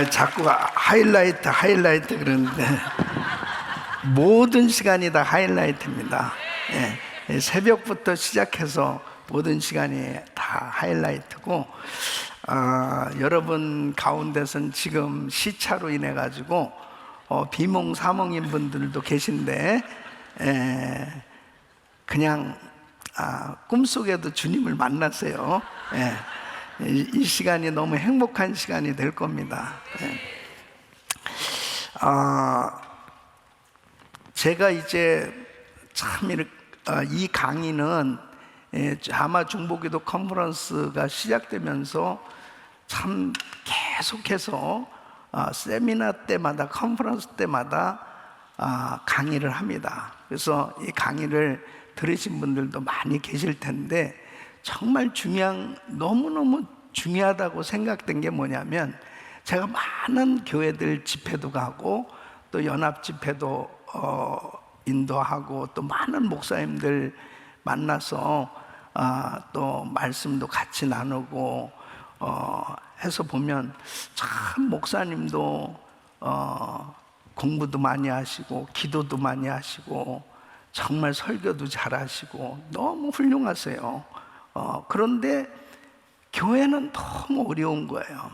자꾸 하이라이트 그러는데 모든 시간이 다 하이라이트입니다. 새벽부터 시작해서 모든 시간이 다 하이라이트고, 여러분 가운데선 지금 시차로 인해 가지고 비몽사몽인 분들도 계신데, 그냥 꿈속에도 주님을 만났어요. 이 시간이 너무 행복한 시간이 될 겁니다. 제가 이제 참 이 강의는 아마 중보기도 컨퍼런스가 시작되면서 참 계속해서 세미나 때마다, 컨퍼런스 때마다 강의를 합니다. 그래서 이 강의를 들으신 분들도 많이 계실 텐데, 정말 너무너무 중요하다고 생각된 게 뭐냐면, 제가 많은 교회들 집회도 가고 또 연합 집회도 인도하고 또 많은 목사님들 만나서 또 말씀도 같이 나누고 해서 보면, 참 목사님도 공부도 많이 하시고 기도도 많이 하시고 정말 설교도 잘하시고 너무 훌륭하세요. 그런데 교회는 너무 어려운 거예요.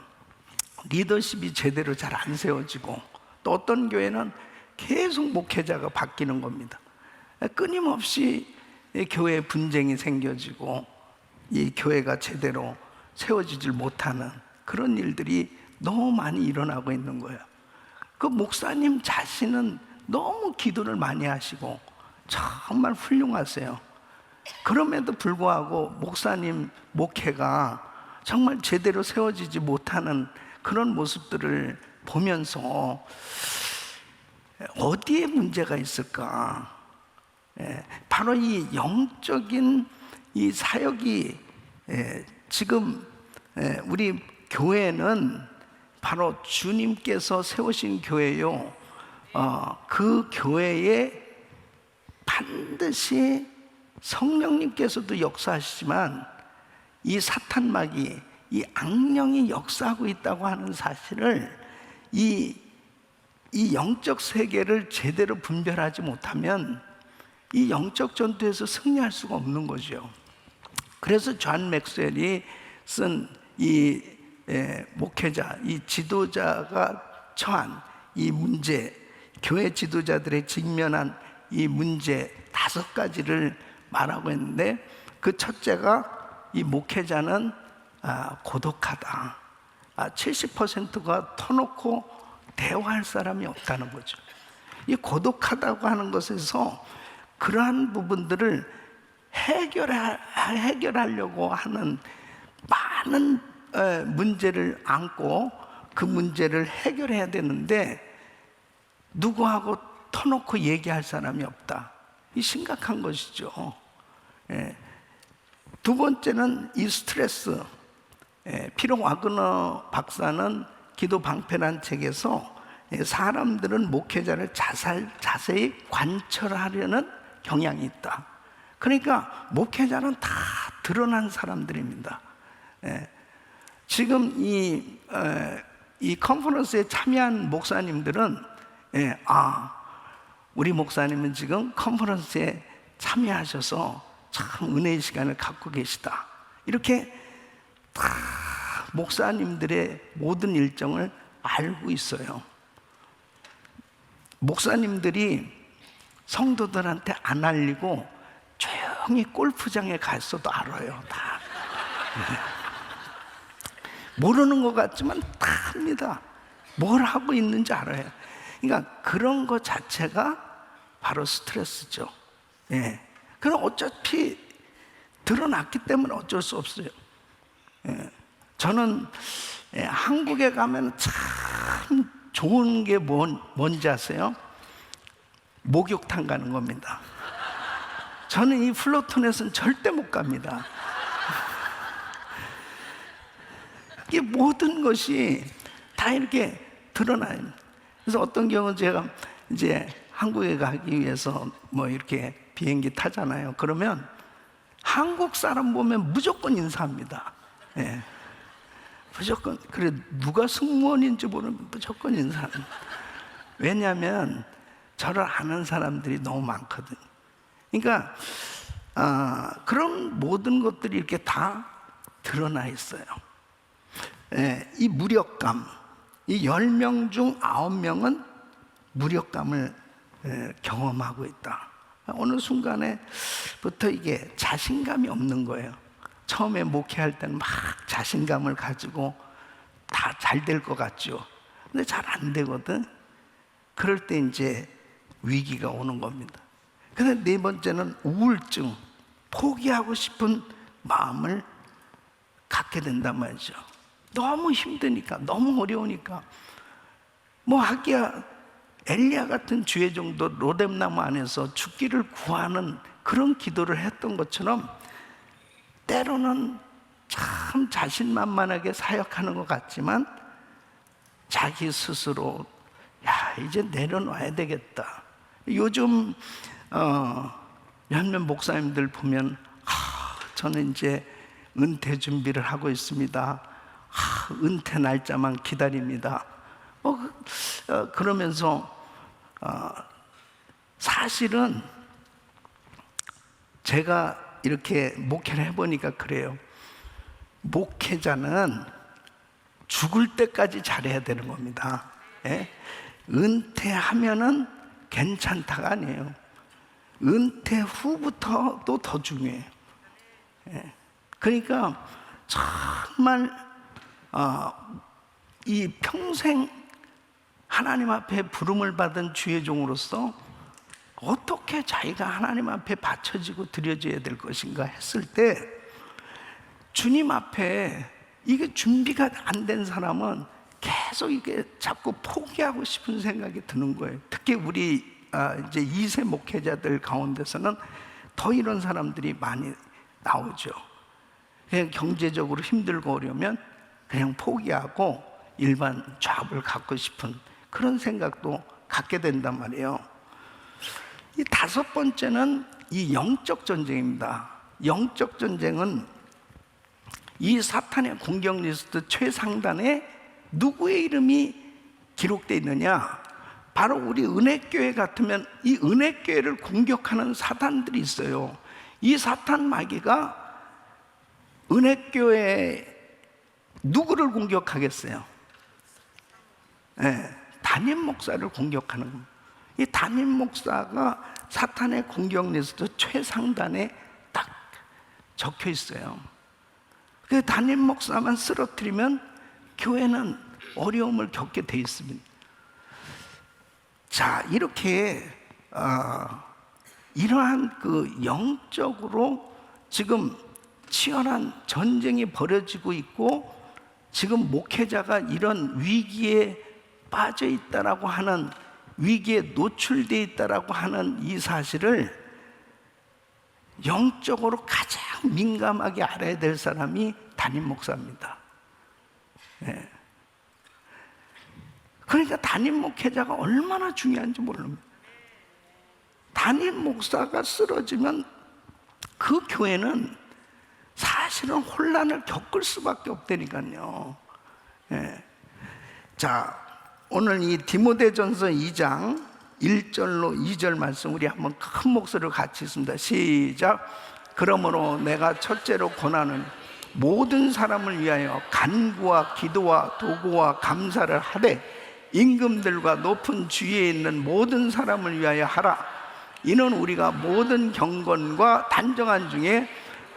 리더십이 제대로 잘 안 세워지고, 또 어떤 교회는 계속 목회자가 바뀌는 겁니다. 끊임없이 교회에 분쟁이 생겨지고 이 교회가 제대로 세워지질 못하는 그런 일들이 너무 많이 일어나고 있는 거예요. 그 목사님 자신은 너무 기도를 많이 하시고 정말 훌륭하세요. 그럼에도 불구하고 목사님 목회가 정말 제대로 세워지지 못하는 그런 모습들을 보면서 어디에 문제가 있을까? 바로 이 영적인 이 사역이, 지금 우리 교회는 바로 주님께서 세우신 교회요. 그 교회에 반드시 성령님께서도 역사하시지만 이 사탄마귀, 이 악령이 역사하고 있다고 하는 사실을, 이 영적 세계를 제대로 분별하지 못하면 이 영적 전투에서 승리할 수가 없는 거죠. 그래서 존 맥스웰이 쓴 이 목회자, 이 지도자가 처한 이 문제, 교회 지도자들의 직면한 이 문제 5가지를 말하고 있는데, 그 첫째가 이 목회자는 고독하다. 70%가 터놓고 대화할 사람이 없다는 거죠. 이 고독하다고 하는 것에서 그러한 부분들을 해결하려고 하는 많은 문제를 안고 그 문제를 해결해야 되는데, 누구하고 터놓고 얘기할 사람이 없다. 이 심각한 것이죠. 두 번째는 이 스트레스. 피로 와그너 박사는 기도 방패란 책에서 사람들은 목회자를 자세히 관철하려는 경향이 있다. 그러니까 목회자는 다 드러난 사람들입니다. 지금 이 컨퍼런스에 참여한 목사님들은 우리 목사님은 지금 컨퍼런스에 참여하셔서 참 은혜의 시간을 갖고 계시다. 이렇게 다 목사님들의 모든 일정을 알고 있어요. 목사님들이 성도들한테 안 알리고 조용히 골프장에 갔어도 알아요. 다 모르는 것 같지만 다 합니다. 뭘 하고 있는지 알아요. 그러니까 그런 것 자체가 바로 스트레스죠. 그럼 어차피 드러났기 때문에 어쩔 수 없어요. 저는 한국에 가면 참 좋은 게 뭔지 아세요? 목욕탕 가는 겁니다. 저는 이 플로톤에서는 절대 못 갑니다. 이 모든 것이 다 이렇게 드러나요. 그래서 어떤 경우는 제가 이제 한국에 가기 위해서 뭐 이렇게 비행기 타잖아요. 그러면 한국 사람 보면 무조건 인사합니다. 무조건. 그래, 누가 승무원인지 모르면 무조건 인사하는. 왜냐하면 저를 아는 사람들이 너무 많거든. 그러니까 그런 모든 것들이 이렇게 다 드러나 있어요. 이 무력감, 이 10명 중 9명은 무력감을 경험하고 있다. 어느 순간에부터 이게 자신감이 없는 거예요. 처음에 목회할 때는 막 자신감을 가지고 다 잘 될 것 같죠. 근데 잘 안 되거든. 그럴 때 이제 위기가 오는 겁니다. 근데 네 번째는 우울증, 포기하고 싶은 마음을 갖게 된단 말이죠. 너무 힘드니까, 너무 어려우니까. 뭐 하기야 엘리야 같은 주의 종도 로뎀나무 안에서 죽기를 구하는 그런 기도를 했던 것처럼 때로는 참 자신만만하게 사역하는 것 같지만 자기 스스로 야, 이제 내려놔야 되겠다. 요즘 몇몇 목사님들 보면 저는 이제 은퇴 준비를 하고 있습니다. 은퇴 날짜만 기다립니다. 그러면서 사실은 제가 이렇게 목회를 해보니까 그래요. 목회자는 죽을 때까지 잘해야 되는 겁니다. 예? 은퇴하면은 괜찮다가 아니에요. 은퇴 후부터 또 더 중요해요. 예. 그러니까 정말 이 평생 하나님 앞에 부름을 받은 주의 종으로서 어떻게 자기가 하나님 앞에 바쳐지고 드려져야 될 것인가 했을 때 주님 앞에 이게 준비가 안 된 사람은 계속 이게 자꾸 포기하고 싶은 생각이 드는 거예요. 특히 우리 이제 2세 목회자들 가운데서는 더 이런 사람들이 많이 나오죠. 그냥 경제적으로 힘들고 어려우면 그냥 포기하고 일반 잡을 갖고 싶은 그런 생각도 갖게 된단 말이에요. 이 다섯 번째는 이 영적 전쟁입니다. 영적 전쟁은 이 사탄의 공격 리스트 최상단에 누구의 이름이 기록되어 있느냐? 바로 우리 은혜교회 같으면 이 은혜교회를 공격하는 사탄들이 있어요. 이 사탄 마귀가 은혜교회 누구를 공격하겠어요? 네, 담임 목사를 공격하는 겁니다. 이 담임 목사가 사탄의 공격 리스트 최상단에 딱 적혀 있어요. 그 담임 목사만 쓰러뜨리면 교회는 어려움을 겪게 돼 있습니다. 자, 이렇게 이러한 그 영적으로 지금 치열한 전쟁이 벌어지고 있고 지금 목회자가 이런 위기에 빠져 있다라고 하는, 위기에 노출되어 있다라고 하는 이 사실을 영적으로 가장 민감하게 알아야 될 사람이 담임 목사입니다. 네. 그러니까 담임 목회자가 얼마나 중요한지 모릅니다. 담임 목사가 쓰러지면 그 교회는 사실은 혼란을 겪을 수밖에 없다니까요. 네. 자, 오늘 이 디모데전서 2장 1절로 2절 말씀 우리 한번 큰 목소리로 같이 읽습니다. 시작. 그러므로 내가 첫째로 권하는 모든 사람을 위하여 간구와 기도와 도구와 감사를 하되 임금들과 높은 주위에 있는 모든 사람을 위하여 하라. 이는 우리가 모든 경건과 단정한 중에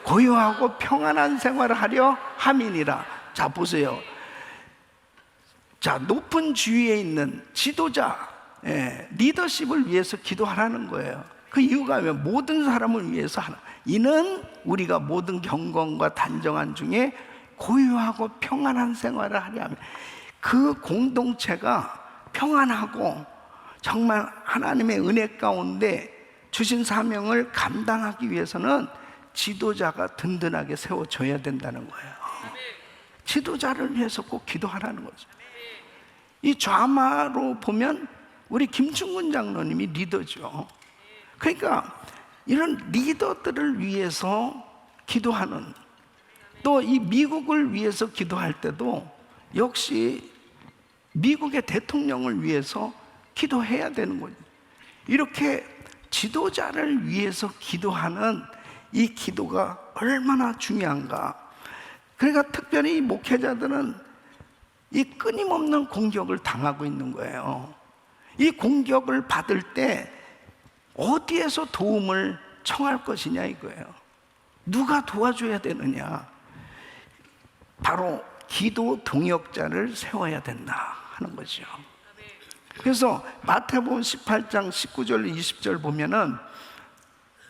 고요하고 평안한 생활을 하려 함이니라. 자, 보세요. 자, 높은 주위에 있는 지도자, 리더십을 위해서 기도하라는 거예요. 그 이유가 왜? 모든 사람을 위해서 하라. 이는 우리가 모든 경건과 단정한 중에 고요하고 평안한 생활을 하려 하면, 그 공동체가 평안하고 정말 하나님의 은혜 가운데 주신 사명을 감당하기 위해서는 지도자가 든든하게 세워져야 된다는 거예요. 지도자를 위해서 꼭 기도하라는 거죠. 이 좌마로 보면 우리 김충근 장로님이 리더죠. 그러니까 이런 리더들을 위해서 기도하는, 또 이 미국을 위해서 기도할 때도 역시 미국의 대통령을 위해서 기도해야 되는 거죠. 이렇게 지도자를 위해서 기도하는 이 기도가 얼마나 중요한가. 그러니까 특별히 이 목회자들은 이 끊임없는 공격을 당하고 있는 거예요. 이 공격을 받을 때 어디에서 도움을 청할 것이냐 이거예요. 누가 도와줘야 되느냐. 바로 기도 동역자를 세워야 된다 하는 거죠. 그래서 마태복음 18장 19절 20절 보면은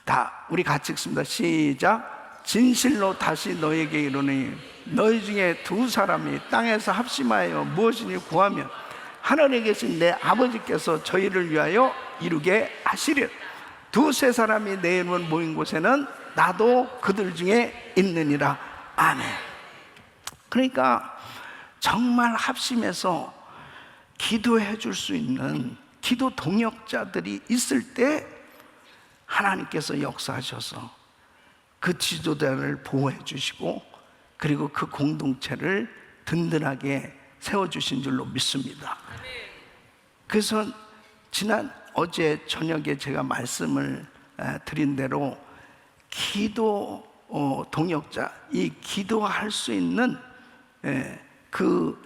다 우리 같이 읽습니다. 시작. 진실로 다시 너에게 이르노니 너희 중에 두 사람이 땅에서 합심하여 무엇이니 구하면 하늘에 계신 내 아버지께서 저희를 위하여 이루게 하시리라. 두세 사람이 내 이름을 모인 곳에는 나도 그들 중에 있느니라. 아멘. 그러니까 정말 합심해서 기도해 줄 수 있는 기도 동역자들이 있을 때 하나님께서 역사하셔서 그 지도자를 보호해 주시고 그리고 그 공동체를 든든하게 세워주신 줄로 믿습니다. 그래서 어제 저녁에 제가 말씀을 드린 대로 기도 동역자, 이 기도할 수 있는 그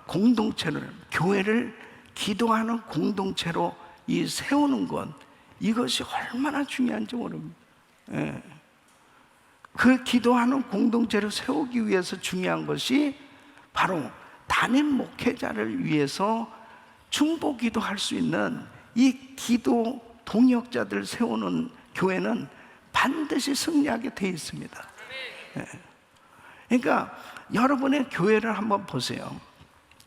공동체를, 교회를 기도하는 공동체로 이 세우는 것, 이것이 얼마나 중요한지 모릅니다. 그 기도하는 공동체를 세우기 위해서 중요한 것이 바로 담임 목회자를 위해서 중보 기도할 수 있는 이 기도 동역자들 세우는 교회는 반드시 승리하게 되어 있습니다. 그러니까 여러분의 교회를 한번 보세요.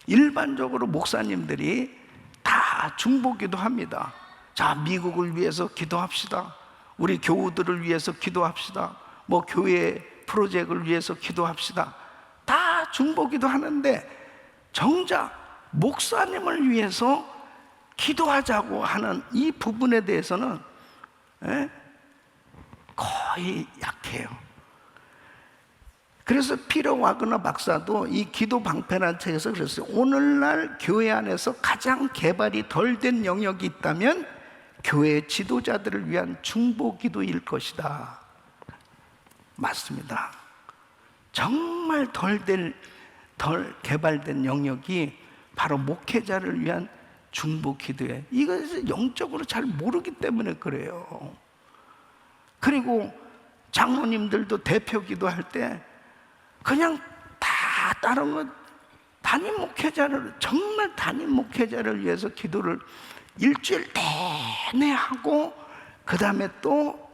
일반적으로 목사님들이 다 중보 기도합니다. 자, 미국을 위해서 기도합시다. 우리 교우들을 위해서 기도합시다. 뭐 교회 프로젝트를 위해서 기도합시다. 다 중보 기도하는데 정작 목사님을 위해서 기도하자고 하는 이 부분에 대해서는 거의 약해요. 그래서 피터 와그너 박사도 이 기도 방패라는 책에서 그랬어요. 오늘날 교회 안에서 가장 개발이 덜 된 영역이 있다면 교회 지도자들을 위한 중보 기도일 것이다. 맞습니다. 정말 덜 개발된 영역이 바로 목회자를 위한 중보 기도예요. 이것을 영적으로 잘 모르기 때문에 그래요. 그리고 장로님들도 대표 기도할 때 그냥 다 다른 것, 담임 목회자를, 정말 담임 목회자를 위해서 기도를 일주일 내내 하고, 그 다음에 또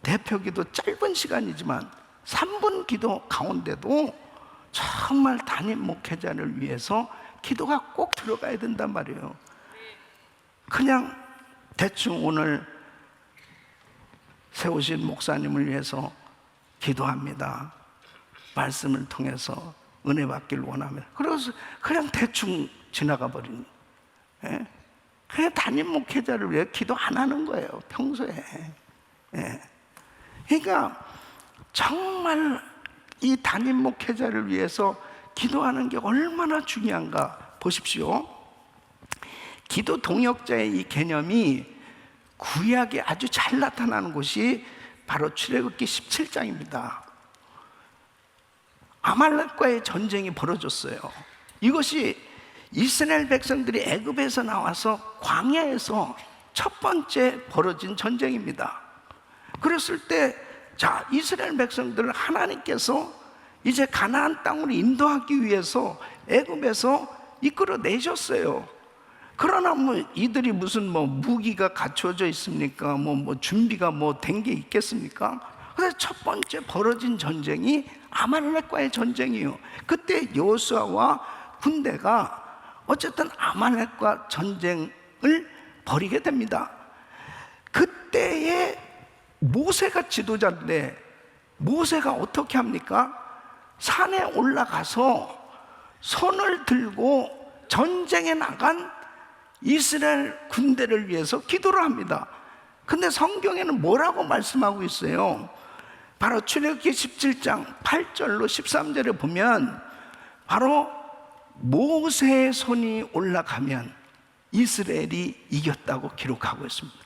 대표 기도 짧은 시간이지만 3분 기도 가운데도 정말 담임 목회자를 위해서 기도가 꼭 들어가야 된단 말이에요. 그냥 대충 오늘 세우신 목사님을 위해서 기도합니다. 말씀을 통해서 은혜 받기를 원하면, 그래서 그냥 대충 지나가 버린, 그냥 담임 목회자를 위해 기도 안 하는 거예요, 평소에. 그러니까 정말 이 담임 목회자를 위해서 기도하는 게 얼마나 중요한가 보십시오. 기도 동역자의 이 개념이 구약에 아주 잘 나타나는 곳이 바로 출애굽기 17장입니다. 아말렉과의 전쟁이 벌어졌어요. 이것이 이스라엘 백성들이 애굽에서 나와서 광야에서 첫 번째 벌어진 전쟁입니다. 그랬을 때, 자, 이스라엘 백성들을 하나님께서 이제 가나안 땅으로 인도하기 위해서 애굽에서 이끌어 내셨어요. 그러나 이들이 무슨 무기가 갖춰져 있습니까? 준비가 된 게 있겠습니까? 그래서 첫 번째 벌어진 전쟁이 아말렉과의 전쟁이에요. 그때 여호수아와 군대가 어쨌든 아말렉과 전쟁을 벌이게 됩니다. 그때에 모세가 지도자인데, 모세가 어떻게 합니까? 산에 올라가서 손을 들고 전쟁에 나간 이스라엘 군대를 위해서 기도를 합니다. 근데 성경에는 뭐라고 말씀하고 있어요? 바로 출애굽기 17장 8절로 13절에 보면 바로 모세의 손이 올라가면 이스라엘이 이겼다고 기록하고 있습니다.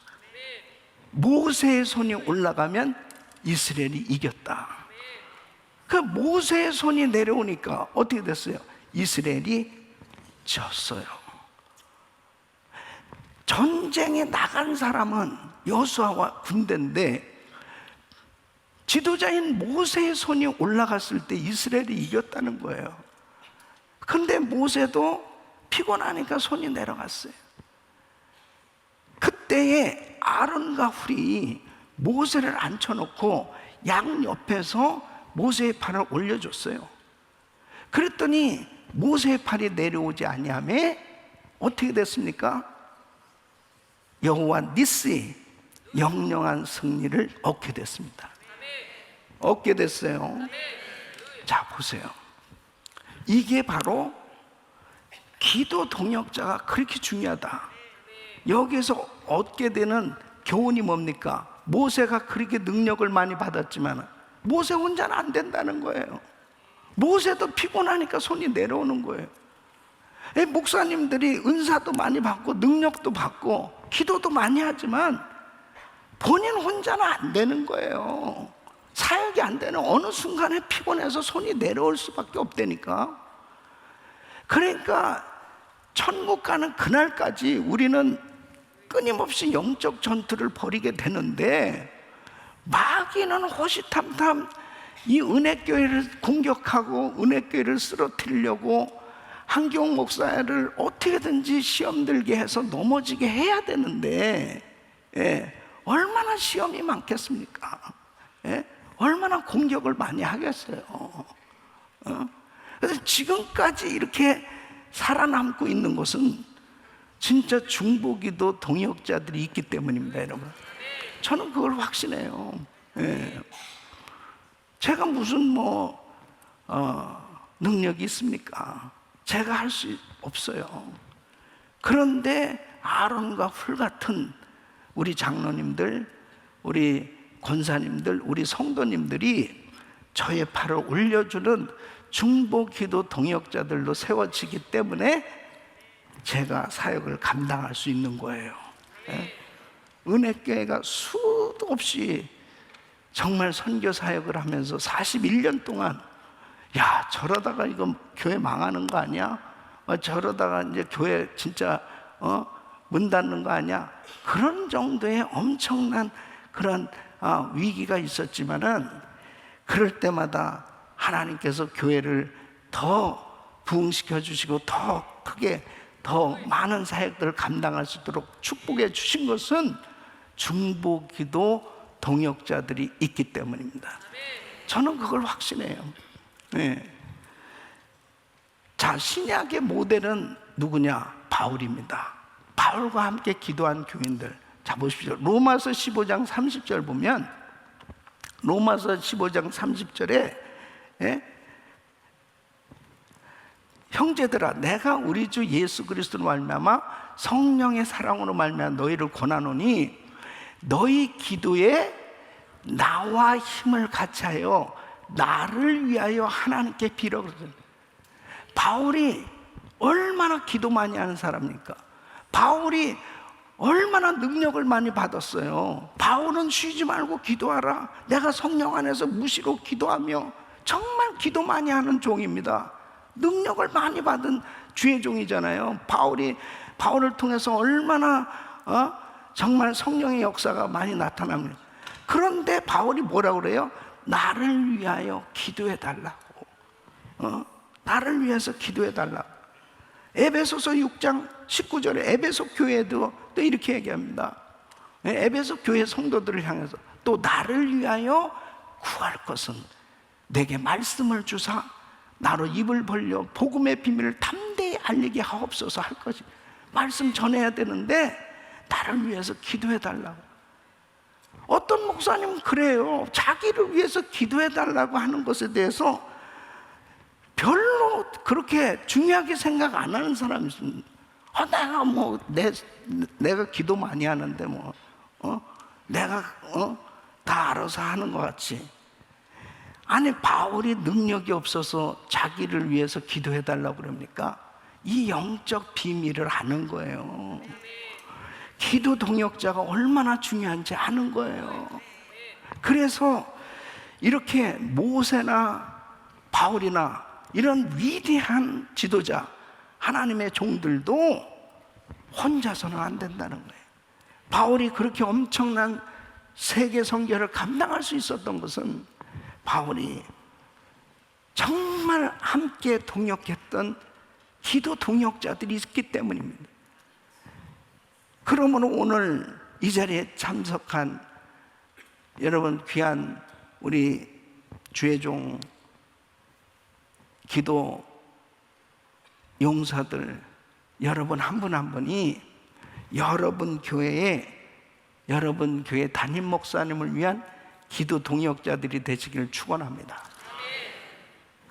모세의 손이 올라가면 이스라엘이 이겼다. 그 모세의 손이 내려오니까 어떻게 됐어요? 이스라엘이 졌어요. 전쟁에 나간 사람은 여호수아와 군대인데 지도자인 모세의 손이 올라갔을 때 이스라엘이 이겼다는 거예요. 그런데 모세도 피곤하니까 손이 내려갔어요. 그때에 아론과 훌이 모세를 앉혀놓고 양 옆에서 모세의 팔을 올려줬어요. 그랬더니 모세의 팔이 내려오지 아니하며 어떻게 됐습니까? 여호와 니스의 영영한 승리를 얻게 됐습니다. 얻게 됐어요. 자, 보세요. 이게 바로 기도 동역자가 그렇게 중요하다. 여기서 얻게 되는 교훈이 뭡니까? 모세가 그렇게 능력을 많이 받았지만 모세 혼자는 안 된다는 거예요. 모세도 피곤하니까 손이 내려오는 거예요. 목사님들이 은사도 많이 받고 능력도 받고 기도도 많이 하지만 본인 혼자는 안 되는 거예요. 사역이 안 되는 어느 순간에 피곤해서 손이 내려올 수밖에 없다니까. 그러니까 천국 가는 그날까지 우리는 끊임없이 영적 전투를 벌이게 되는데 마귀는 호시탐탐 이 은혜교회를 공격하고 은혜교회를 쓰러뜨리려고 한경 목사를 어떻게든지 시험 들게 해서 넘어지게 해야 되는데 얼마나 시험이 많겠습니까? 얼마나 공격을 많이 하겠어요. 그래서 지금까지 이렇게 살아남고 있는 것은 진짜 중보기도 동역자들이 있기 때문입니다, 여러분. 저는 그걸 확신해요. 제가 무슨 능력이 있습니까? 제가 할 수 없어요. 그런데 아론과 훌 같은 우리 장로님들, 우리 권사님들, 우리 성도님들이 저의 팔을 올려주는 중보기도 동역자들로 세워지기 때문에 제가 사역을 감당할 수 있는 거예요. 은혜교회가 수도 없이 정말 선교 사역을 하면서 41년 동안 야, 저러다가 이거 교회 망하는 거 아니야? 저러다가 이제 교회 진짜 문 닫는 거 아니야? 그런 정도의 엄청난 그런 위기가 있었지만은 그럴 때마다 하나님께서 교회를 더 부흥시켜 주시고 더 크게 더 많은 사역들을 감당할 수 있도록 축복해 주신 것은 중보기도 동역자들이 있기 때문입니다. 저는 그걸 확신해요. 자, 신약의 모델은 누구냐? 바울입니다. 바울과 함께 기도한 교인들. 자, 보십시오. 로마서 15장 30절 보면 로마서 15장 30절에 형제들아, 내가 우리 주 예수 그리스도로 말미암아 성령의 사랑으로 말미암아 너희를 권하노니 너희 기도에 나와 힘을 같이하여 나를 위하여 하나님께 빌어. 바울이 얼마나 기도 많이 하는 사람입니까? 바울이 얼마나 능력을 많이 받았어요. 바울은 쉬지 말고 기도하라. 내가 성령 안에서 무시로 기도하며 정말 기도 많이 하는 종입니다. 능력을 많이 받은 주의 종이잖아요. 바울을 통해서 얼마나 정말 성령의 역사가 많이 나타납니다. 그런데 바울이 뭐라고 그래요? 나를 위하여 기도해 달라고. 나를 위해서 기도해 달라고. 에베소서 6장 19절에 에베소 교회도 또 이렇게 얘기합니다. 에베소 교회 성도들을 향해서 또 나를 위하여 구할 것은 내게 말씀을 주사 나로 입을 벌려 복음의 비밀을 담대히 알리게 하옵소서 할 것이. 말씀 전해야 되는데 나를 위해서 기도해 달라고. 어떤 목사님은 그래요. 자기를 위해서 기도해 달라고 하는 것에 대해서 별로 그렇게 중요하게 생각 안 하는 사람이 있습니다. 내가 기도 많이 하는데 내가 다 알아서 하는 것 같이. 아니 바울이 능력이 없어서 자기를 위해서 기도해 달라고 그럽니까? 이 영적 비밀을 아는 거예요. 기도 동역자가 얼마나 중요한지 아는 거예요. 그래서 이렇게 모세나 바울이나 이런 위대한 지도자, 하나님의 종들도 혼자서는 안 된다는 거예요. 바울이 그렇게 엄청난 세계 선교를 감당할 수 있었던 것은 바울이 정말 함께 동역했던 기도 동역자들이 있기 때문입니다. 그러므로 오늘 이 자리에 참석한 여러분 귀한 우리 주의 종 기도 용사들 여러분 한 분 한 분이 여러분 교회 담임 목사님을 위한 기도 동역자들이 되시기를 축원합니다.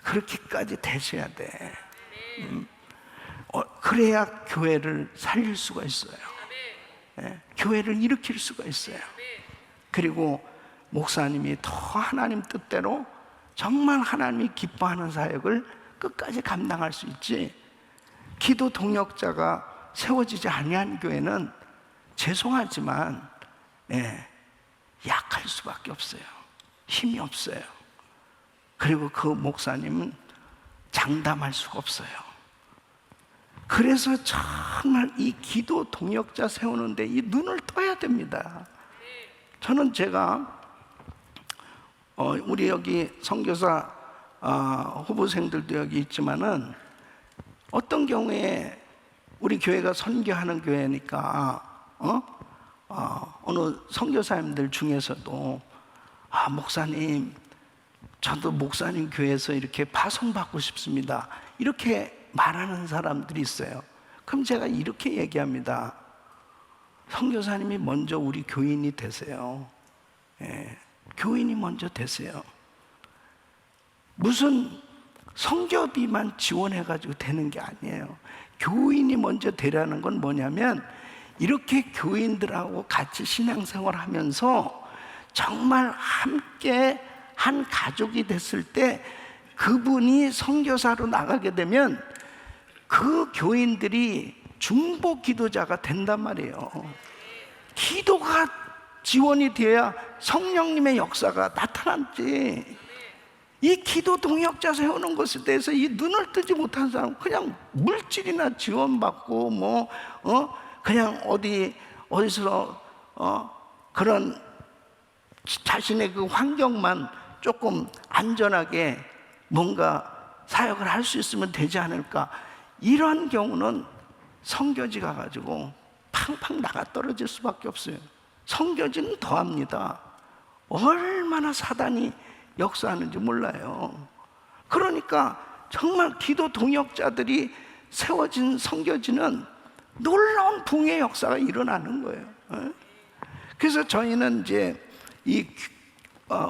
그렇게까지 되셔야 돼. 그래야 교회를 살릴 수가 있어요. 교회를 일으킬 수가 있어요. 그리고 목사님이 더 하나님 뜻대로 정말 하나님이 기뻐하는 사역을 끝까지 감당할 수 있지, 기도 동역자가 세워지지 아니한 교회는 죄송하지만 약할 수밖에 없어요. 힘이 없어요. 그리고 그 목사님은 장담할 수가 없어요. 그래서 정말 이 기도 동역자 세우는데 이 눈을 떠야 됩니다. 저는 제가 우리 여기 선교사 후보생들도 여기 있지만은 어떤 경우에 우리 교회가 선교하는 교회니까 어느 선교사님들 중에서도 목사님 저도 목사님 교회에서 이렇게 파송받고 싶습니다 이렇게 말하는 사람들이 있어요. 그럼 제가 이렇게 얘기합니다. 선교사님이 먼저 우리 교인이 되세요. 교인이 먼저 되세요. 무슨 선교비만 지원해가지고 되는 게 아니에요. 교인이 먼저 되라는 건 뭐냐면 이렇게 교인들하고 같이 신앙생활 하면서 정말 함께 한 가족이 됐을 때 그분이 선교사로 나가게 되면 그 교인들이 중보 기도자가 된단 말이에요. 기도가 지원이 되어야 성령님의 역사가 나타났지. 이 기도 동역자 세우는 것에 대해서 이 눈을 뜨지 못한 사람은 그냥 물질이나 지원받고 그냥 어디서 그런 자신의 그 환경만 조금 안전하게 뭔가 사역을 할 수 있으면 되지 않을까, 이런 경우는 선교지 가가지고 팡팡 나가 떨어질 수밖에 없어요. 선교지는 더합니다. 얼마나 사단이 역사하는지 몰라요. 그러니까 정말 기도 동역자들이 세워진 선교지는 놀라운 붕의 역사가 일어나는 거예요. 그래서 저희는 이제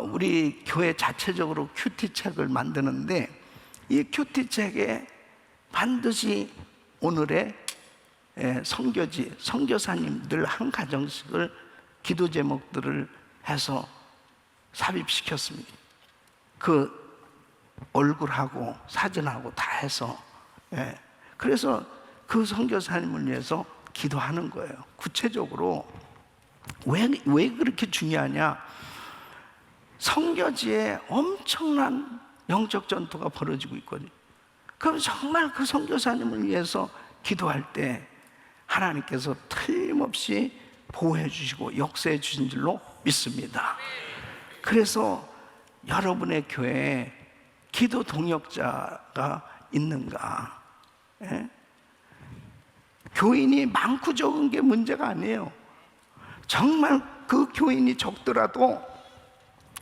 우리 교회 자체적으로 큐티 책을 만드는데 이 큐티 책에 반드시 오늘의 선교지 선교사님들 한 가정씩을 기도 제목들을 해서 삽입시켰습니다. 그 얼굴하고 사진하고 다 해서 그래서 그 선교사님을 위해서 기도하는 거예요. 구체적으로 왜 그렇게 중요하냐? 선교지에 엄청난 영적 전투가 벌어지고 있거든요. 그럼 정말 그 선교사님을 위해서 기도할 때 하나님께서 틀림없이 보호해 주시고 역사해 주신 줄로 믿습니다. 그래서 여러분의 교회에 기도 동역자가 있는가? 교인이 많고 적은 게 문제가 아니에요. 정말 그 교인이 적더라도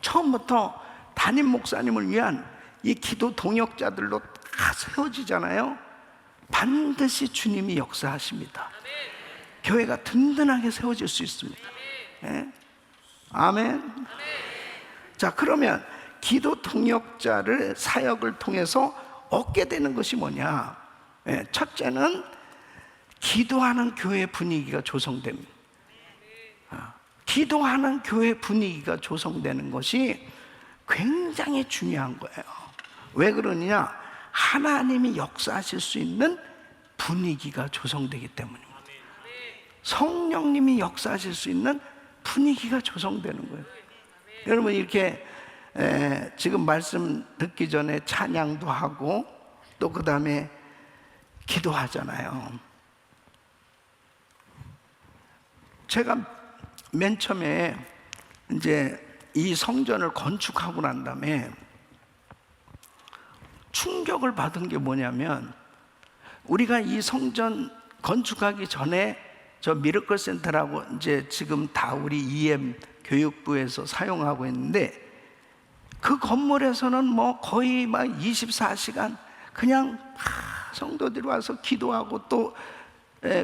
처음부터 담임 목사님을 위한 이 기도 동역자들로 다 세워지잖아요. 반드시 주님이 역사하십니다. 교회가 든든하게 세워질 수 있습니다. 아멘. 자, 그러면 기도 동역자를 사역을 통해서 얻게 되는 것이 뭐냐? 첫째는 기도하는 교회 분위기가 조성됩니다. 기도하는 교회 분위기가 조성되는 것이 굉장히 중요한 거예요. 왜 그러느냐? 하나님이 역사하실 수 있는 분위기가 조성되기 때문입니다. 성령님이 역사하실 수 있는 분위기가 조성되는 거예요. 여러분, 이렇게 지금 말씀 듣기 전에 찬양도 하고 또 그 다음에 기도하잖아요. 제가 맨 처음에 이제 이 성전을 건축하고 난 다음에 충격을 받은 게 뭐냐면, 우리가 이 성전 건축하기 전에 저 미러클 센터라고 이제 지금 다 우리 EM 교육부에서 사용하고 있는데, 그 건물에서는 뭐 거의 막 24시간 그냥 성도들이 와서 기도하고 또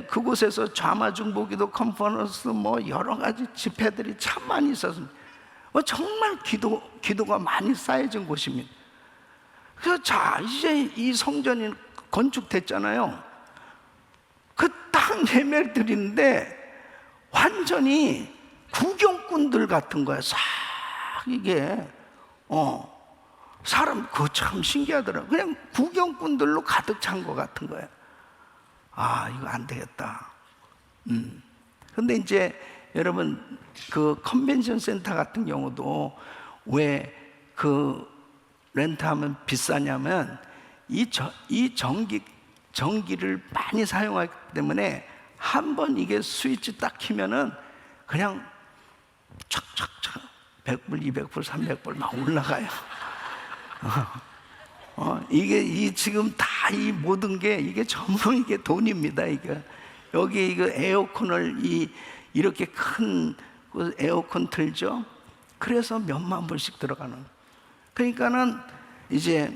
그곳에서 좌마중보기도 컨퍼런스 뭐 여러 가지 집회들이 참 많이 있었습니다. 정말 기도가 많이 쌓여진 곳입니다. 그래서 자, 이제 이 성전이 건축됐잖아요. 그 딱 예배를 드리는데 완전히 구경꾼들 같은 거야. 싹 이게 사람 그거 참 신기하더라고요. 그냥 구경꾼들로 가득 찬 것 같은 거예요. 아, 이거 안 되겠다. 근데 이제 여러분, 그 컨벤션 센터 같은 경우도 왜 그 렌트하면 비싸냐면 이 전기를 많이 사용하기 때문에 한번 이게 스위치 딱 키면은 그냥 촥촥촥 100불, 200불, 300불 막 올라가요. 이게 지금 다 이 모든 게 이게 전부 이게 돈입니다. 이게 여기 이거 에어컨을 이렇게 큰 그 에어컨 틀죠. 그래서 몇만 불씩 들어가는. 그러니까는 이제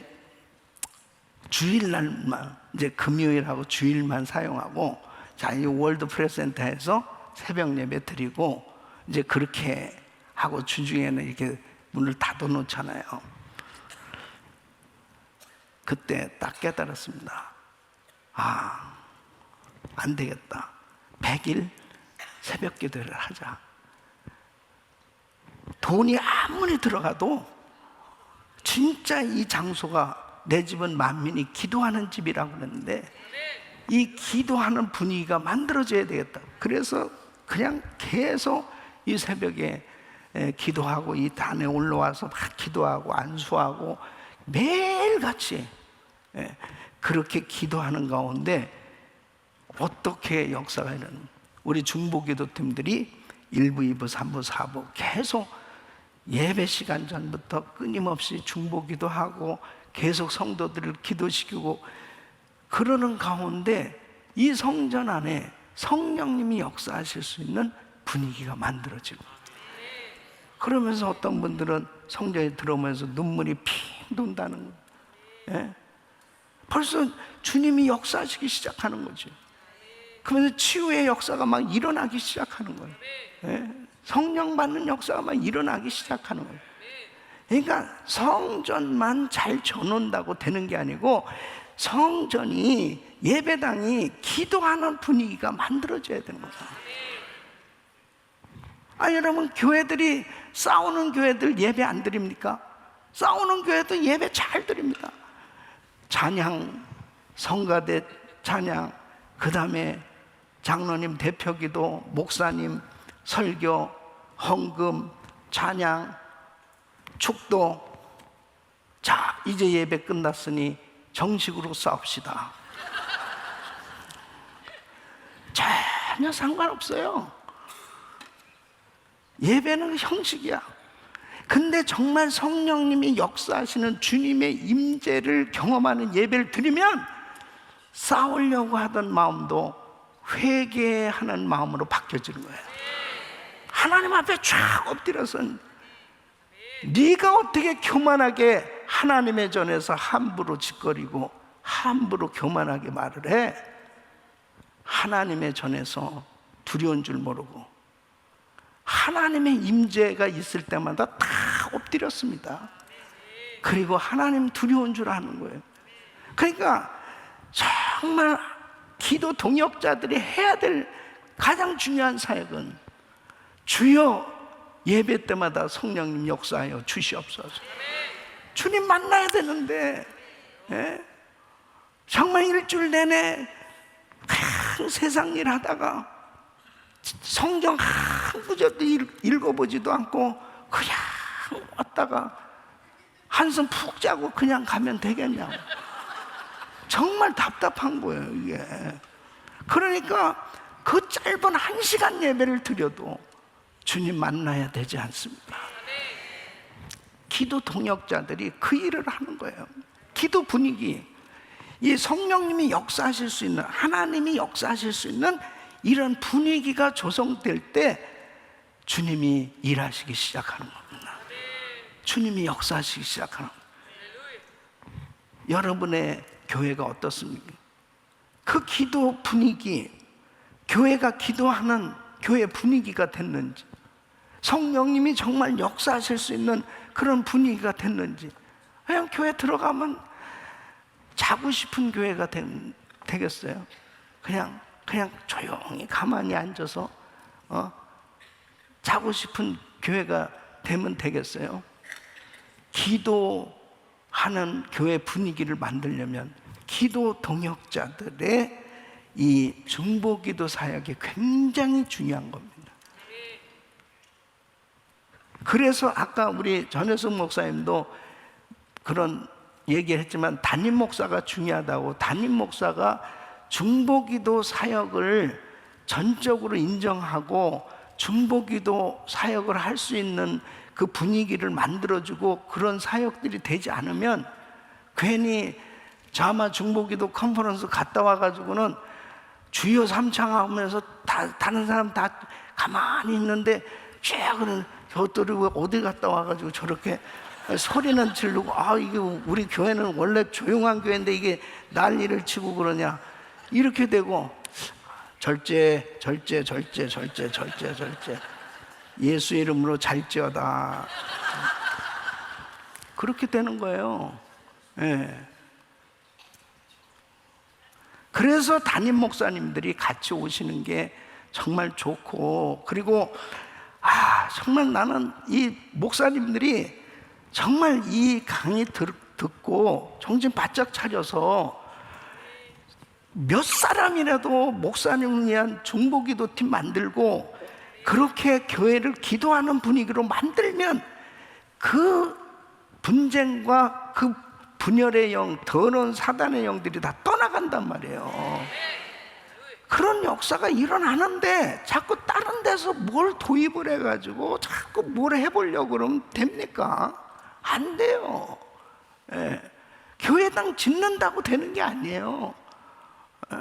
주일날만, 이제 금요일하고 주일만 사용하고, 자, 이 월드 프레스센터에서 새벽 예배 드리고 이제 그렇게 하고 주중에는 이렇게 문을 닫아 놓잖아요. 그때 딱 깨달았습니다. 아, 안 되겠다. 100일 새벽 기도를 하자. 돈이 아무리 들어가도 진짜 이 장소가, 내 집은 만민이 기도하는 집이라고 그랬는데 이 기도하는 분위기가 만들어져야 되겠다. 그래서 그냥 계속 이 새벽에 기도하고 이 단에 올라와서 막 기도하고 안수하고 매일같이 그렇게 기도하는 가운데 어떻게 역사가 일어나는, 우리 중보기도팀들이 1부, 2부, 3부, 4부 계속 예배 시간 전부터 끊임없이 중보기도하고 계속 성도들을 기도시키고 그러는 가운데 이 성전 안에 성령님이 역사하실 수 있는 분위기가 만들어지고, 그러면서 어떤 분들은 성전에 들어오면서 눈물이 핑 돈다는 거예요. 벌써 주님이 역사하시기 시작하는 거죠. 그러면서 치유의 역사가 막 일어나기 시작하는 거예요. 성령 받는 역사가 막 일어나기 시작하는 거예요. 그러니까 성전만 잘 져놓는다고 되는 게 아니고 성전이, 예배당이 기도하는 분위기가 만들어져야 되는 거예요. 여러분, 교회들이, 싸우는 교회들 예배 안 드립니까? 싸우는 교회도 예배 잘 드립니다. 찬양, 성가대 찬양, 그 다음에 장로님 대표기도, 목사님 설교, 헌금, 찬양, 축도. 자, 이제 예배 끝났으니 정식으로 싸웁시다. 전혀 상관없어요. 예배는 형식이야. 근데 정말 성령님이 역사하시는 주님의 임재를 경험하는 예배를 드리면 싸우려고 하던 마음도 회개하는 마음으로 바뀌어지는 거예요. 하나님 앞에 쫙 엎드려서 네가 어떻게 교만하게 하나님의 전에서 함부로 짓거리고 함부로 교만하게 말을 해? 하나님의 전에서 두려운 줄 모르고 하나님의 임재가 있을 때마다 다 엎드렸습니다. 그리고 하나님 두려운 줄 아는 거예요. 그러니까 정말 기도 동역자들이 해야 될 가장 중요한 사역은, 주여 예배 때마다 성령님 역사하여 주시옵소서. 주님 만나야 되는데, 예? 정말 일주일 내내 그냥 세상 일 하다가 성경 한 구절도 읽어보지도 않고 그냥 왔다가 한숨 푹 자고 그냥 가면 되겠냐고. 정말 답답한 거예요, 이게. 그러니까 그 짧은 1시간 예배를 드려도 주님 만나야 되지 않습니까? 기도 동역자들이 그 일을 하는 거예요. 기도 분위기, 이 성령님이 역사하실 수 있는, 하나님이 역사하실 수 있는 이런 분위기가 조성될 때 주님이 일하시기 시작하는 겁니다. 주님이 역사하시기 시작하는 겁니다. 여러분의 교회가 어떻습니까? 그 기도 분위기, 교회가 기도하는 교회 분위기가 됐는지, 성령님이 정말 역사하실 수 있는 그런 분위기가 됐는지, 그냥 교회 들어가면 자고 싶은 교회가 되겠어요? 그냥 조용히 가만히 앉아서 자고 싶은 교회가 되면 되겠어요? 기도하는 교회 분위기를 만들려면 기도 동역자들의 이 중보기도 사역이 굉장히 중요한 겁니다. 그래서 아까 우리 전혜숙 목사님도 그런 얘기를 했지만 담임 목사가 중요하다고, 담임 목사가 중보기도 사역을 전적으로 인정하고 중보기도 사역을 할 수 있는 그 분위기를 만들어주고 그런 사역들이 되지 않으면 괜히 자마 중보기도 컨퍼런스 갔다 와가지고는 주여 삼창하면서 다른 사람 다 가만히 있는데 쟤는 저들이 어디 갔다 와가지고 저렇게 소리는 지르고, 이게 우리 교회는 원래 조용한 교회인데 이게 난리를 치고 그러냐, 이렇게 되고, 절제 예수 이름으로 잘지어다, 그렇게 되는 거예요. 예. 그래서 담임 목사님들이 같이 오시는 게 정말 좋고, 그리고 정말 나는 이 목사님들이 정말 이 강의 듣고 정신 바짝 차려서 몇 사람이라도 목사님을 위한 중보기도팀 만들고 그렇게 교회를 기도하는 분위기로 만들면 그 분쟁과 그 분열의 영, 더러운 사단의 영들이 다 떠나간단 말이에요. 그런 역사가 일어나는데 자꾸 다른 데서 뭘 도입을 해가지고 자꾸 뭘 해보려고 그러면 됩니까? 안 돼요. 예. 교회당 짓는다고 되는 게 아니에요. 예.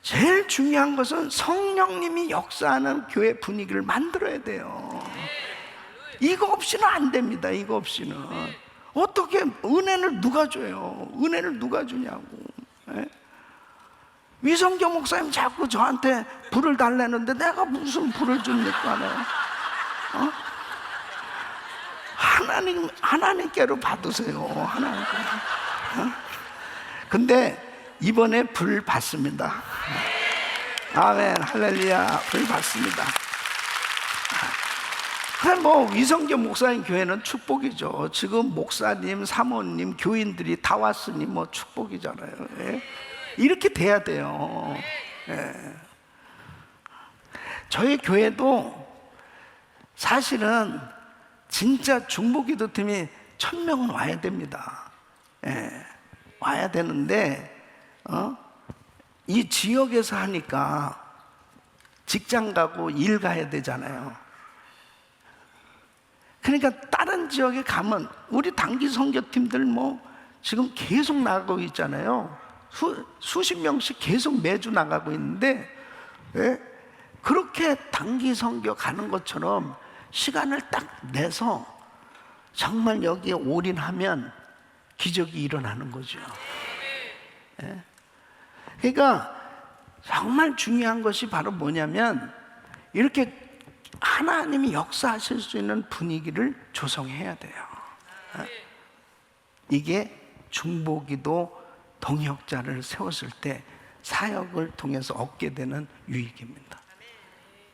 제일 중요한 것은 성령님이 역사하는 교회 분위기를 만들어야 돼요. 이거 없이는 안 됩니다. 이거 없이는. 어떻게 은혜를 누가 줘요? 은혜를 누가 주냐고. 예? 위성교 목사님 자꾸 저한테 불을 달래는데 내가 무슨 불을 줍니까? 하나님께로 받으세요. 하나님께로. 근데 이번에 불 받습니다. 아멘, 할렐루야, 불 받습니다. 그럼 위성교 목사님 교회는 축복이죠. 지금 목사님, 사모님, 교인들이 다 왔으니 축복이잖아요. 예? 이렇게 돼야 돼요. 예. 저희 교회도 사실은 진짜 중보기도팀이 1000명은 와야 됩니다. 예. 와야 되는데 이 지역에서 하니까 직장 가고 일 가야 되잖아요. 그러니까 다른 지역에 가면 우리 단기 선교팀들 지금 계속 나가고 있잖아요. 수십 명씩 계속 매주 나가고 있는데, 예? 그렇게 단기 선교 가는 것처럼 시간을 딱 내서 정말 여기에 올인하면 기적이 일어나는 거죠. 예? 그러니까 정말 중요한 것이 바로 뭐냐면 이렇게 하나님이 역사하실 수 있는 분위기를 조성해야 돼요. 예? 이게 중보기도 동역자를 세웠을 때 사역을 통해서 얻게 되는 유익입니다.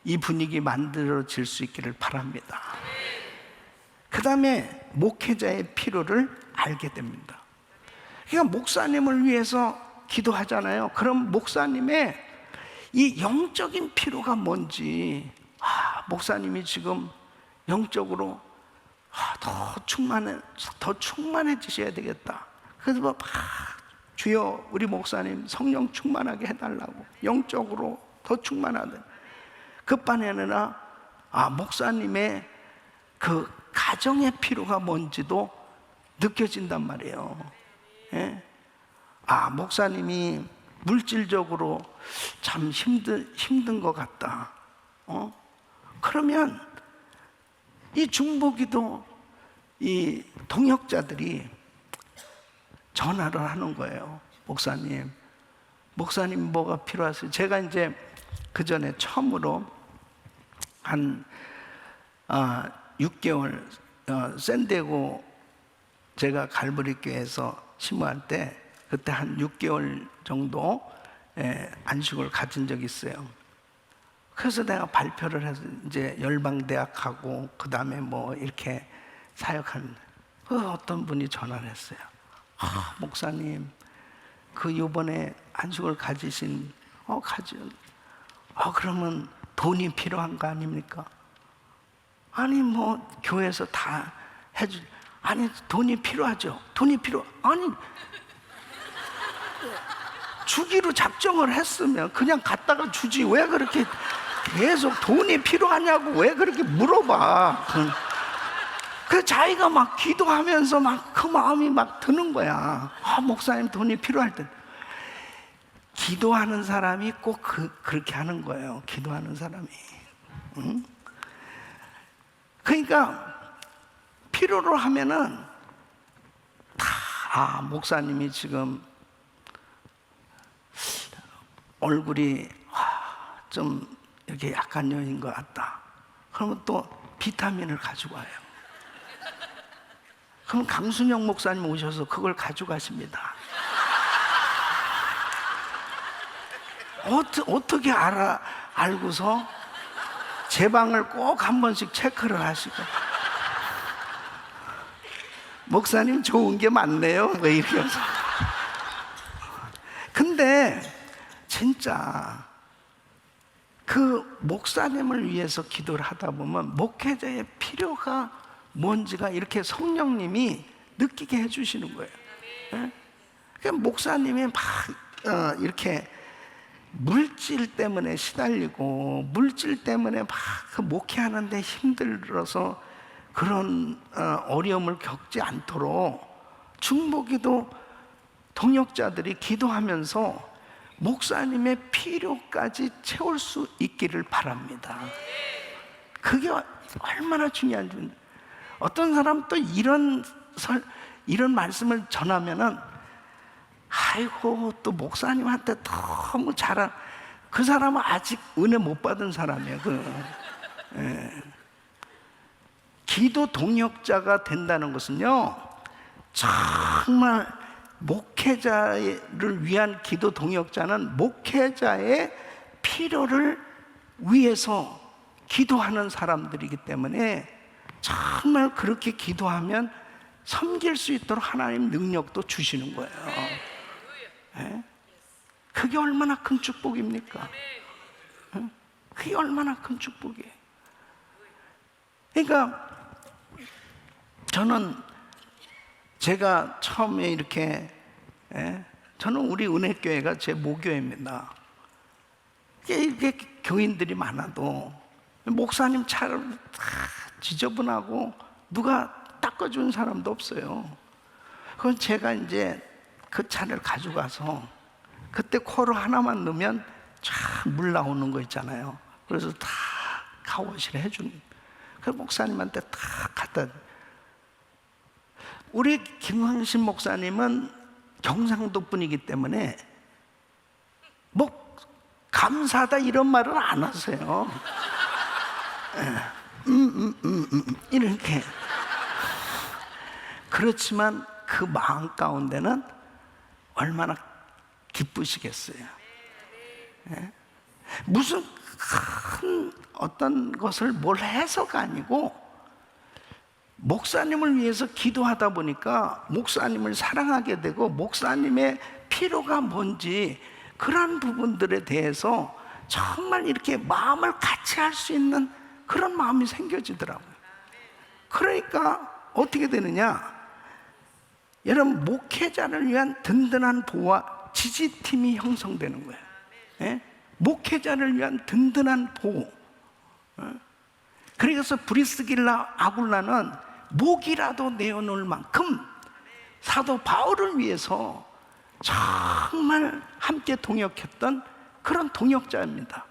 이 분위기 만들어질 수 있기를 바랍니다. 그 다음에 목회자의 필요를 알게 됩니다. 그러니까 목사님을 위해서 기도하잖아요. 그럼 목사님의 이 영적인 필요가 뭔지, 목사님이 지금 영적으로 더 충만해지셔야 되겠다. 그래서 막 주여 우리 목사님 성령 충만하게 해달라고, 영적으로 더 충만하다. 그뿐이 아니라 목사님의 그 가정의 필요가 뭔지도 느껴진단 말이에요. 예? 목사님이 물질적으로 참 힘든 것 같다. 그러면 이 중보기도 이 동역자들이 전화를 하는 거예요. 목사님 뭐가 필요하세요? 제가 이제 그 전에 처음으로 한 6개월 샌디에고 제가 갈보리 교회에서 심호할 때 그때 한 6개월 정도 안식을 가진 적이 있어요. 그래서 내가 발표를 해서 이제 열방대학하고 그 다음에 뭐 이렇게 사역하는데 어떤 분이 전화를 했어요. 목사님 그 요번에 안식을 가지신 그러면 돈이 필요한 거 아닙니까? 아니 뭐 교회에서 다 아니 돈이 필요하죠. 아니 주기로 작정을 했으면 그냥 갖다가 주지 왜 그렇게 계속 돈이 필요하냐고 왜 그렇게 물어봐. 그 자기가 막 기도하면서 막 그 마음이 막 드는 거야. 목사님 돈이 필요할 때 기도하는 사람이 꼭 그렇게 하는 거예요. 기도하는 사람이. 응? 그러니까 필요로 하면은 목사님이 지금 얼굴이 좀 이렇게 약간 여인 것 같다. 그러면 또 비타민을 가지고 와요. 그럼 강순영 목사님 오셔서 그걸 가져가십니다. 어떻게 알고서 제 방을 꼭 한 번씩 체크를 하시고 목사님 좋은 게 많네요. 왜 이렇게 해서. 근데 진짜 그 목사님을 위해서 기도를 하다 보면 목회자의 필요가 뭔지가 이렇게 성령님이 느끼게 해주시는 거예요. 네? 그러니까 목사님이 막 이렇게 물질 때문에 시달리고 물질 때문에 막 그 목회하는데 힘들어서 그런 어려움을 겪지 않도록 중보기도 동역자들이 기도하면서 목사님의 필요까지 채울 수 있기를 바랍니다. 그게 얼마나 중요한지. 어떤 사람 또 이런 말씀을 전하면은 아이고 또 목사님한테 너무 그 사람은 아직 은혜 못 받은 사람이에요. 기도 동역자가 된다는 것은요, 정말 목회자를 위한 기도 동역자는 목회자의 필요를 위해서 기도하는 사람들이기 때문에 정말 그렇게 기도하면 섬길 수 있도록 하나님 능력도 주시는 거예요. 네? 그게 얼마나 큰 축복입니까? 네? 그게 얼마나 큰 축복이에요. 그러니까 저는 제가 처음에 이렇게 저는 우리 은혜교회가 제 모교회입니다. 이렇게 교인들이 많아도 목사님 차를 다 지저분하고 누가 닦아주는 사람도 없어요. 그건 제가 이제 그 차를 가져가서 그때 코로 하나만 넣으면 쫙 물 나오는 거 있잖아요. 그래서 다 가워시를 해주는. 그 목사님한테 다 갖다. 우리 김황신 목사님은 경상도 분이기 때문에 뭐 감사하다 이런 말을 안 하세요. 이렇게. 그렇지만 그 마음 가운데는 얼마나 기쁘시겠어요. 예? 무슨 큰 어떤 것을 뭘 해서가 아니고 목사님을 위해서 기도하다 보니까 목사님을 사랑하게 되고 목사님의 필요가 뭔지 그런 부분들에 대해서 정말 이렇게 마음을 같이 할 수 있는 그런 마음이 생겨지더라고요. 그러니까 어떻게 되느냐, 여러분 목회자를 위한 든든한 보호와 지지팀이 형성되는 거예요. 예? 목회자를 위한 든든한 보호. 그래서 브리스길라 아굴라는 목이라도 내어놓을 만큼 사도 바울을 위해서 정말 함께 동역했던 그런 동역자입니다.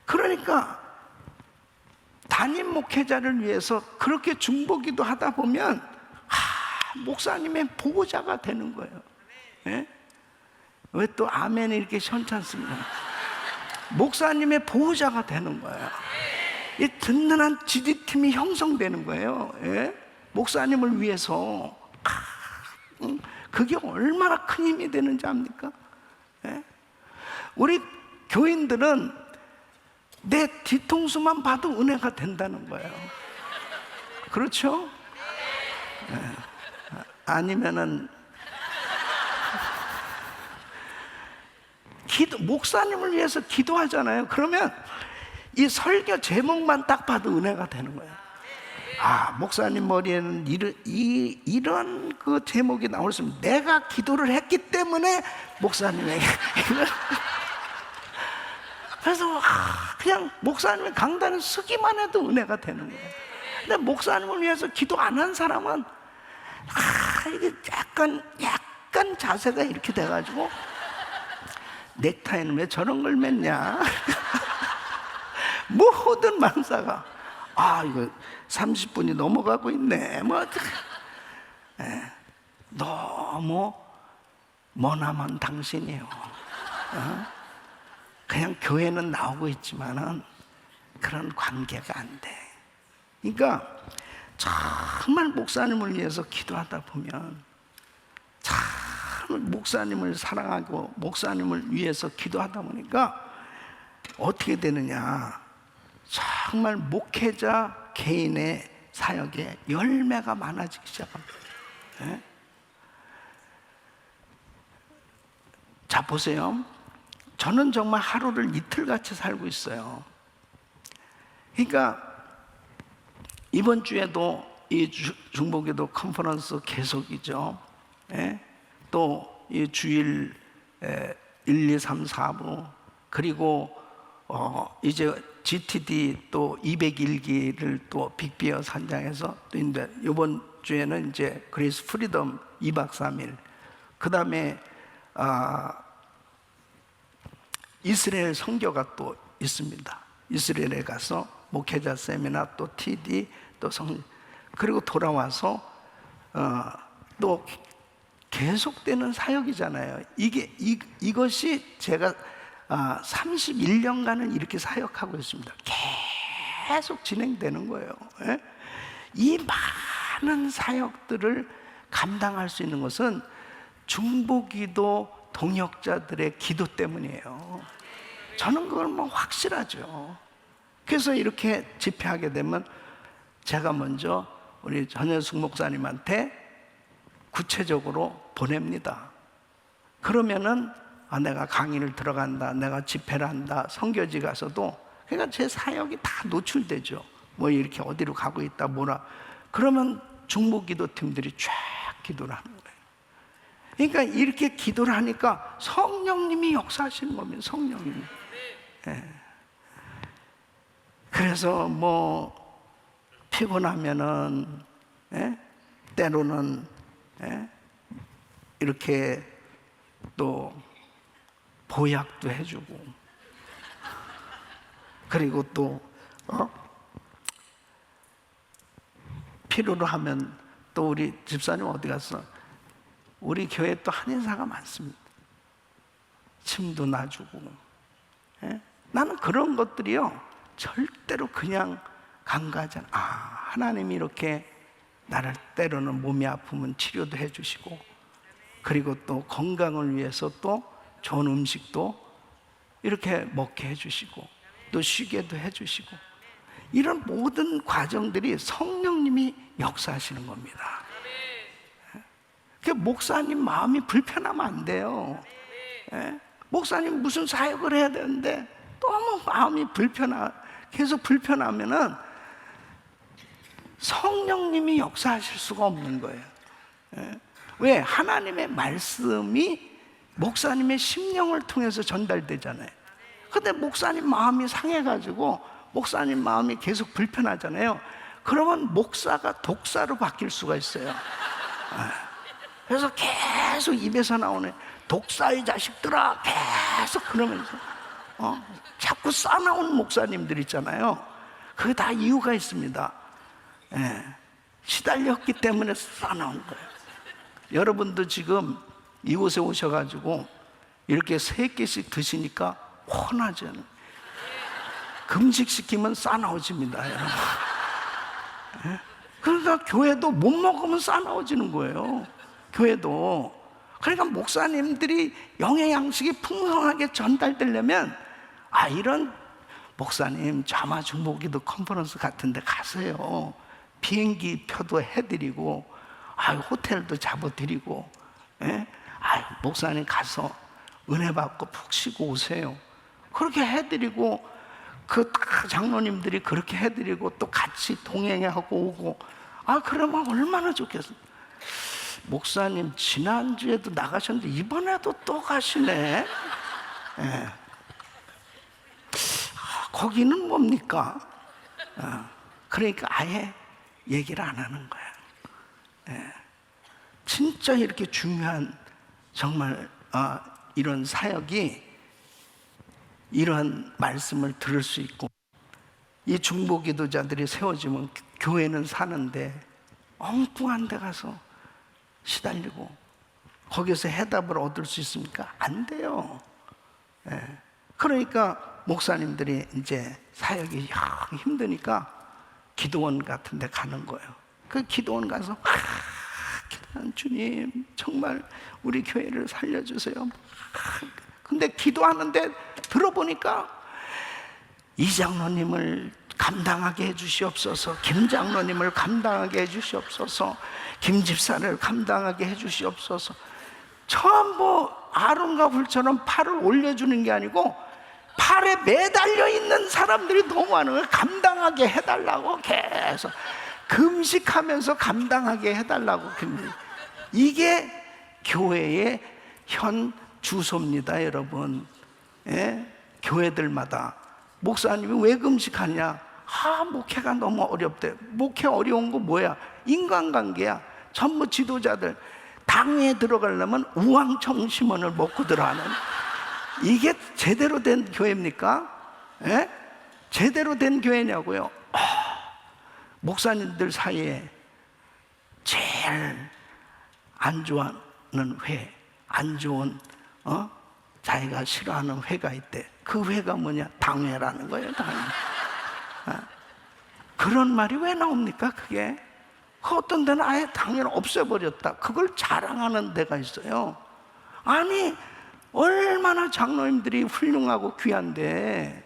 그러니까 담임 목회자를 위해서 그렇게 중보기도 하다 보면 목사님의 보호자가 되는 거예요. 예? 왜 또 아멘이 이렇게 시원찮습니까? 목사님의 보호자가 되는 거예요. 이 든든한 지지팀이 형성되는 거예요. 예? 목사님을 위해서. 그게 얼마나 큰 힘이 되는지 압니까? 예? 우리 교인들은 내 뒤통수만 봐도 은혜가 된다는 거예요. 그렇죠? 예. 아니면은 목사님을 위해서 기도하잖아요. 그러면 이 설교 제목만 딱 봐도 은혜가 되는 거예요. 목사님 머리에는 이런 그 제목이 나올수록 내가 기도를 했기 때문에 목사님에게 그래서 그냥 목사님의 강단을 쓰기만 해도 은혜가 되는 거예요. 근데 목사님을 위해서 기도 안 한 사람은 이게 약간 자세가 이렇게 돼가지고 넥타이는 왜 저런 걸 맸냐? 모든 만사가 이거 30분이 넘어가고 있네. 너무 머나먼 당신이요. 그냥 교회는 나오고 있지만은 그런 관계가 안 돼. 그러니까 정말 목사님을 위해서 기도하다 보면 참 목사님을 사랑하고 목사님을 위해서 기도하다 보니까 어떻게 되느냐, 정말 목회자 개인의 사역에 열매가 많아지기 시작합니다. 네? 자 보세요. 저는 정말 하루를 이틀같이 살고 있어요. 그러니까 이번 주에도 이 중보기도 컨퍼런스 계속이죠. 예? 또 이 주일 1, 2, 3, 4부 그리고 이제 GTD 또 201기를 또 빅비어 산장에서 또 이번 주에는 이제 그레이스 프리덤 2박 3일, 그 다음에 이스라엘 선교가 또 있습니다. 이스라엘에 가서 목회자 세미나 또 TD 또 그리고 돌아와서 또 계속되는 사역이잖아요. 이것이 제가 31년간을 이렇게 사역하고 있습니다. 계속 진행되는 거예요. 예? 이 많은 사역들을 감당할 수 있는 것은 중보기도 동역자들의 기도 때문이에요. 저는 그걸 확실하죠. 그래서 이렇게 집회하게 되면 제가 먼저 우리 전현숙 목사님한테 구체적으로 보냅니다. 그러면은 내가 강의를 들어간다, 내가 집회를 한다, 선교지 가서도, 그러니까 제 사역이 다 노출되죠. 이렇게 어디로 가고 있다 뭐라. 그러면 중보기도 팀들이 쫙 기도를 하는 거예요. 그러니까 이렇게 기도를 하니까 성령님이 역사하시는 겁니다. 성령님이. 예. 그래서 피곤하면은 때로는 이렇게 또 보약도 해주고, 그리고 또 필요로 하면 또 우리 집사님 어디 갔어? 우리 교회에 또 한인사가 많습니다. 침도 놔주고. 나는 그런 것들이요 절대로 그냥 간과하지 않아. 하나님이 이렇게 나를 때로는 몸이 아프면 치료도 해주시고, 그리고 또 건강을 위해서 또 좋은 음식도 이렇게 먹게 해주시고 또 쉬게도 해주시고, 이런 모든 과정들이 성령님이 역사하시는 겁니다. 그 목사님 마음이 불편하면 안 돼요. 목사님 무슨 사역을 해야 되는데 너무 마음이 계속 불편하면은 성령님이 역사하실 수가 없는 거예요. 왜? 하나님의 말씀이 목사님의 심령을 통해서 전달되잖아요. 근데 목사님 마음이 상해가지고 목사님 마음이 계속 불편하잖아요. 그러면 목사가 독사로 바뀔 수가 있어요. 그래서 계속 입에서 나오는 독사의 자식들아, 계속 그러면서 자꾸 싸나운 목사님들 있잖아요. 그게 다 이유가 있습니다. 시달렸기 때문에 싸나운 거예요. 여러분도 지금 이곳에 오셔가지고 이렇게 3끼씩 드시니까 혼하지 않아요. 금식시키면 싸나워집니다, 여러분. 그러니까 교회도 못 먹으면 싸나워지는 거예요. 교회도. 그러니까 목사님들이 영의 양식이 풍성하게 전달되려면 이런 목사님 자마 중보기도 컨퍼런스 같은 데 가세요. 비행기 표도 해드리고 호텔도 잡아드리고, 목사님 가서 은혜 받고 푹 쉬고 오세요. 그렇게 해드리고, 그 장로님들이 그렇게 해드리고 또 같이 동행하고 오고, 그러면 얼마나 좋겠어요. 목사님 지난주에도 나가셨는데 이번에도 또 가시네. 거기는 뭡니까? 그러니까 아예 얘기를 안 하는 거야. 진짜 이렇게 중요한, 정말 이런 사역이 이러한 말씀을 들을 수 있고, 이 중보기도자들이 세워지면 교회는 사는데 엉뚱한 데 가서 시달리고 거기서 해답을 얻을 수 있습니까? 안 돼요. 그러니까 목사님들이 이제 사역이 힘드니까 기도원 같은 데 가는 거예요. 그 기도원 가서 주님 정말 우리 교회를 살려주세요. 근데 기도하는데 들어보니까 이 장로님을 감당하게 해주시옵소서, 김 장로님을 감당하게 해주시옵소서, 김 집사를 감당하게 해주시옵소서. 전부 아론과 훌처럼 팔을 올려주는 게 아니고 팔에 매달려 있는 사람들이 너무 많은 거예요. 감당하게 해달라고 계속 금식하면서 감당하게 해달라고. 이게 교회의 현 주소입니다, 여러분. 교회들마다 목사님이 왜 금식하냐? 목회가 너무 어렵대. 목회 어려운 거 뭐야? 인간관계야. 전부 지도자들 당회에 들어가려면 우왕청심원을 먹고 들어가는, 이게 제대로 된 교회입니까? 제대로 된 교회냐고요? 목사님들 사이에 제일 안 좋아하는 회, 안 좋은 자기가 싫어하는 회가 있대. 그 회가 뭐냐? 당회라는 거예요, 당회. 그런 말이 왜 나옵니까? 그게 어떤 데는 아예 당회를 없애버렸다, 그걸 자랑하는 데가 있어요. 아니 얼마나 장로님들이 훌륭하고 귀한데,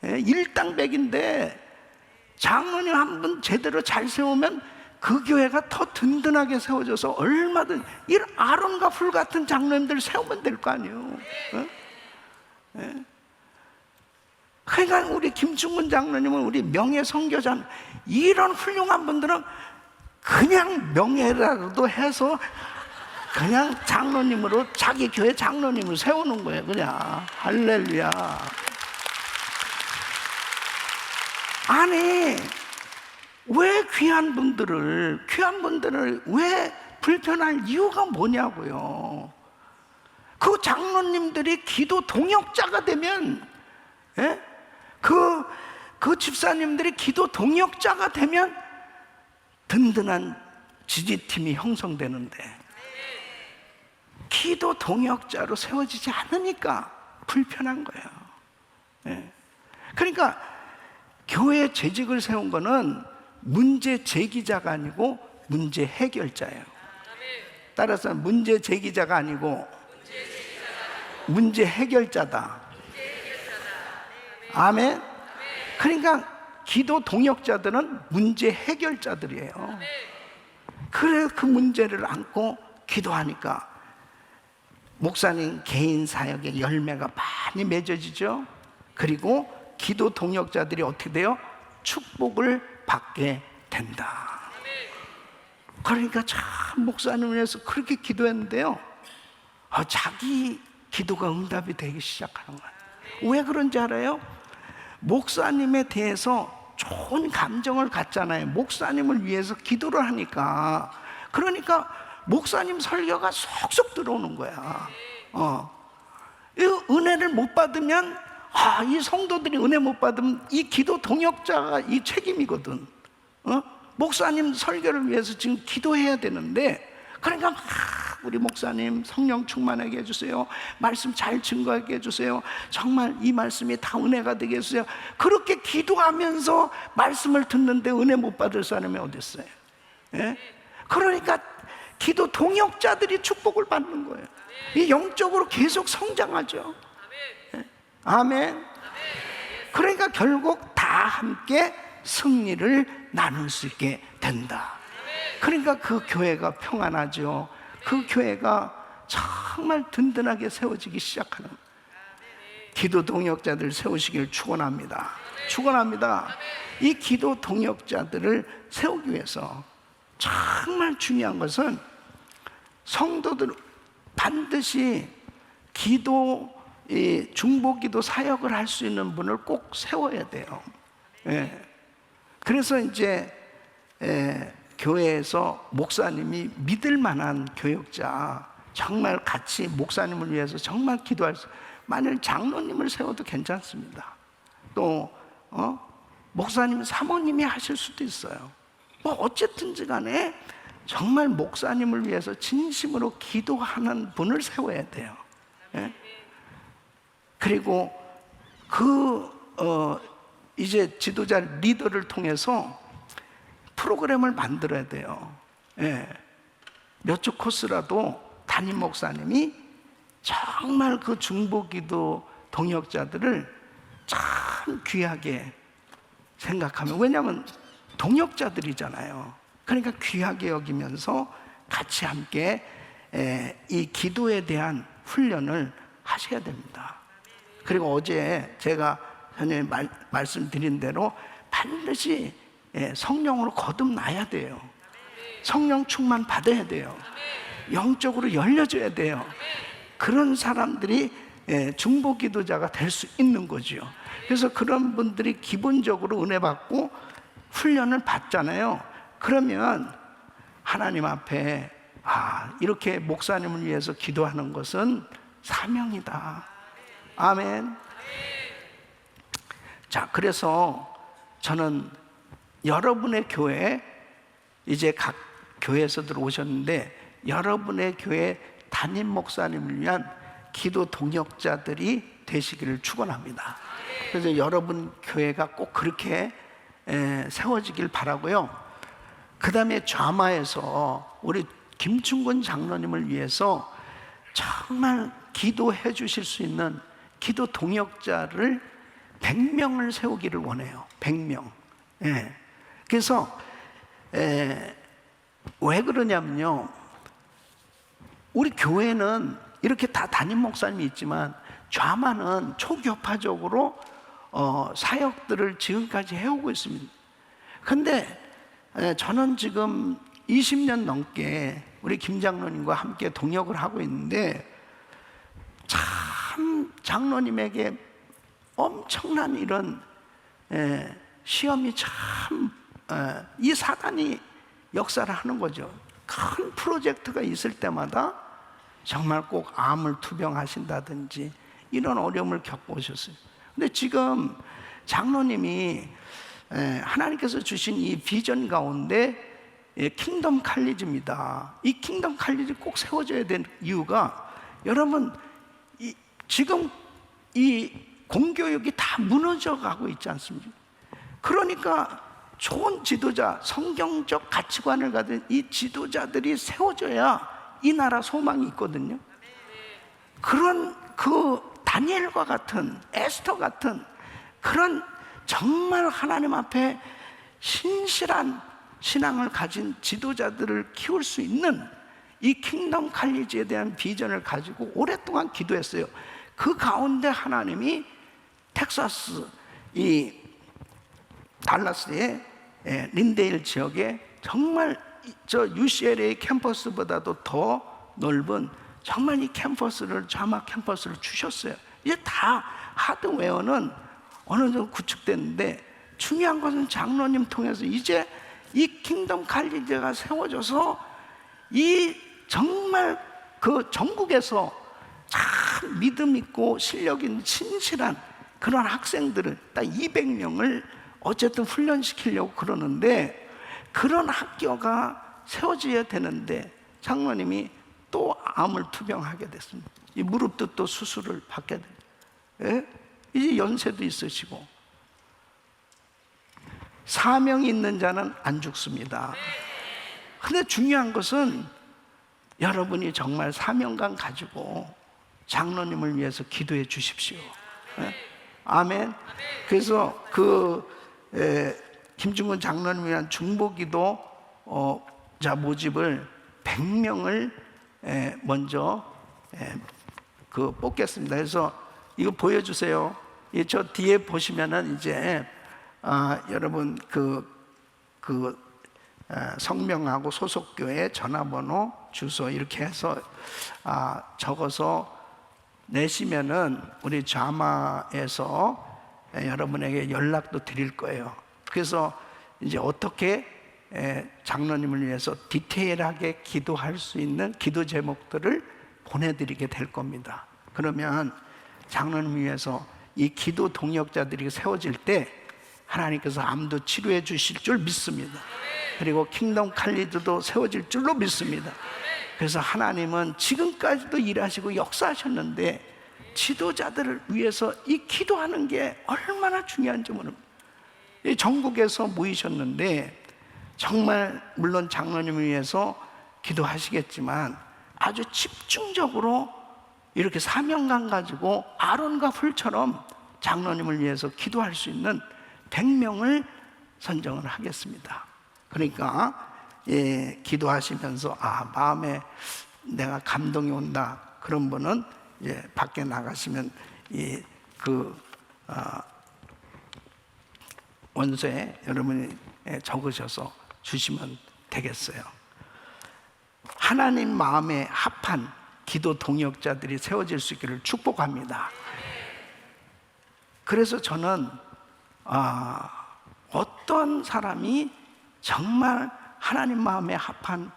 일당백인데 장로님 한 분 제대로 잘 세우면 그 교회가 더 든든하게 세워져서 얼마든 이 아론과 훌 같은 장로님들 세우면 될 거 아니에요. 그러니까 우리 김충근 장로님은, 우리 명예 선교자, 이런 훌륭한 분들은 그냥 명예라도 해서 그냥 장로님으로, 자기 교회 장로님을 세우는 거예요. 그냥 할렐루야. 아니 왜 귀한 분들을 왜 불편할 이유가 뭐냐고요. 그 장로님들이 기도 동역자가 되면, 그 집사님들이 기도 동역자가 되면 든든한 지지팀이 형성되는데, 기도 동역자로 세워지지 않으니까 불편한 거예요. 그러니까 교회 재직을 세운 거는 문제 제기자가 아니고 문제 해결자예요. 따라서 문제 제기자가 아니고 문제 해결자다. 아멘. 그러니까 기도 동역자들은 문제 해결자들이에요. 그래 그 문제를 안고 기도하니까 목사님 개인 사역의 열매가 많이 맺어지죠. 그리고 기도 동역자들이 어떻게 돼요? 축복을 받게 된다. 그러니까 참 목사님을 위해서 그렇게 기도했는데요, 자기 기도가 응답이 되기 시작하는 거예요. 왜 그런지 알아요? 목사님에 대해서 좋은 감정을 갖잖아요. 목사님을 위해서 기도를 하니까. 그러니까 목사님 설교가 쏙쏙 들어오는 거야. 이 은혜를 못 받으면, 이 성도들이 은혜 못 받으면 이 기도 동역자가 이 책임이거든. 목사님 설교를 위해서 지금 기도해야 되는데, 그러니까 막 우리 목사님 성령 충만하게 해주세요, 말씀 잘 증거하게 해주세요, 정말 이 말씀이 다 은혜가 되게 해주세요. 그렇게 기도하면서 말씀을 듣는데 은혜 못 받을 사람이 어디 있어요? 예? 그러니까 기도 동역자들이 축복을 받는 거예요. 이 영적으로 계속 성장하죠. 예? 아멘. 그러니까 결국 다 함께 승리를 나눌 수 있게 된다. 그러니까 그 교회가 평안하죠. 그 교회가 정말 든든하게 세워지기 시작하는, 기도 동역자들 세우시길 축원합니다. 축원합니다. 이 기도 동역자들을 세우기 위해서 정말 중요한 것은 성도들 반드시 기도, 중보기도 사역을 할 수 있는 분을 꼭 세워야 돼요. 예. 그래서 이제 교회에서 목사님이 믿을 만한 교역자, 정말 같이 목사님을 위해서 정말 기도할 수, 만일 장로님을 세워도 괜찮습니다. 또 목사님 사모님이 하실 수도 있어요. 뭐 어쨌든지 간에 정말 목사님을 위해서 진심으로 기도하는 분을 세워야 돼요. 예? 그리고 이제 지도자 리더를 통해서 프로그램을 만들어야 돼요. 예. 몇 주 코스라도 담임 목사님이 정말 그 중보기도 동역자들을 참 귀하게 생각하면, 왜냐하면 동역자들이잖아요. 그러니까 귀하게 여기면서 같이 함께 이 기도에 대한 훈련을 하셔야 됩니다. 그리고 어제 제가 전에 말씀드린 대로 반드시 성령으로 거듭나야 돼요. 성령 충만 받아야 돼요. 영적으로 열려져야 돼요. 그런 사람들이 중보기도자가 될 수 있는 거죠. 그래서 그런 분들이 기본적으로 은혜 받고 훈련을 받잖아요. 그러면 하나님 앞에 이렇게 목사님을 위해서 기도하는 것은 사명이다. 아멘. 자, 그래서 저는 여러분의 교회, 이제 각 교회에서들 오셨는데 여러분의 교회 담임 목사님을 위한 기도 동역자들이 되시기를 축원합니다. 그래서 여러분 교회가 꼭 그렇게 세워지길 바라고요. 그 다음에 좌마에서 우리 김충곤 장로님을 위해서 정말 기도해 주실 수 있는 기도 동역자를 100명을 세우기를 원해요. 100명. 예. 그래서 왜 그러냐면요, 우리 교회는 이렇게 다 담임 목사님이 있지만 좌마는 초교파적으로 사역들을 지금까지 해오고 있습니다. 근데 저는 지금 20년 넘게 우리 김 장로님과 함께 동역을 하고 있는데, 참 장로님에게 엄청난 이런 시험이 참 이 사단이 역사를 하는 거죠. 큰 프로젝트가 있을 때마다 정말 꼭 암을 투병하신다든지 이런 어려움을 겪고 오셨어요. 근데 지금 장로님이 하나님께서 주신 이 비전 가운데 킹덤 칼리지입니다. 이 킹덤 칼리지 꼭 세워져야 되는 이유가, 여러분 지금 이 공교육이 다 무너져 가고 있지 않습니까? 그러니까 좋은 지도자, 성경적 가치관을 가진 이 지도자들이 세워져야 이 나라 소망이 있거든요. 그런 그 다니엘과 같은, 에스더 같은 그런 정말 하나님 앞에 신실한 신앙을 가진 지도자들을 키울 수 있는 이 킹덤 칼리지에 대한 비전을 가지고 오랫동안 기도했어요. 그 가운데 하나님이 텍사스 이 달라스의 린데일 지역에 정말 저 UCLA 캠퍼스보다도 더 넓은 정말 이 캠퍼스를, 자막 캠퍼스를 주셨어요. 이제 다 하드웨어는 어느 정도 구축됐는데 중요한 것은 장로님 통해서 이제 이 킹덤 칼리지가 세워져서 이 정말 그 전국에서 참 믿음 있고 실력 있는 신실한 그런 학생들을 딱 200명을 어쨌든 훈련시키려고 그러는데, 그런 학교가 세워져야 되는데 장로님이 또 암을 투병하게 됐습니다. 이 무릎도 또 수술을 받게 됩니다. 예? 이제 연세도 있으시고. 사명이 있는 자는 안 죽습니다. 근데 중요한 것은 여러분이 정말 사명감 가지고 장로님을 위해서 기도해 주십시오. 예? 아멘. 그래서 김중근 장로님을 위한 중보기도 모집을 100명을 먼저 뽑겠습니다. 그래서 이거 보여주세요. 저 뒤에 보시면은 이제 여러분 성명하고 소속교회 전화번호, 주소 이렇게 해서 적어서 내시면은 우리 자마에서 여러분에게 연락도 드릴 거예요. 그래서 이제 어떻게 장로님을 위해서 디테일하게 기도할 수 있는 기도 제목들을 보내드리게 될 겁니다. 그러면 장로님을 위해서 이 기도 동역자들이 세워질 때 하나님께서 암도 치료해 주실 줄 믿습니다. 그리고 킹덤 칼리지도 세워질 줄로 믿습니다. 그래서 하나님은 지금까지도 일하시고 역사하셨는데 지도자들을 위해서 이 기도하는 게 얼마나 중요한지 모릅니다. 전국에서 모이셨는데 정말 물론 장로님을 위해서 기도하시겠지만 아주 집중적으로 이렇게 사명감 가지고 아론과 훌처럼 장로님을 위해서 기도할 수 있는 100명을 선정을 하겠습니다. 그러니까 기도하시면서 마음에 내가 감동이 온다, 그런 분은 이제 밖에 나가시면 원서에 여러분이 적으셔서 주시면 되겠어요. 하나님 마음에 합한 기도 동역자들이 세워질 수 있기를 축복합니다. 그래서 저는 어떤 사람이 정말 하나님 마음에 합한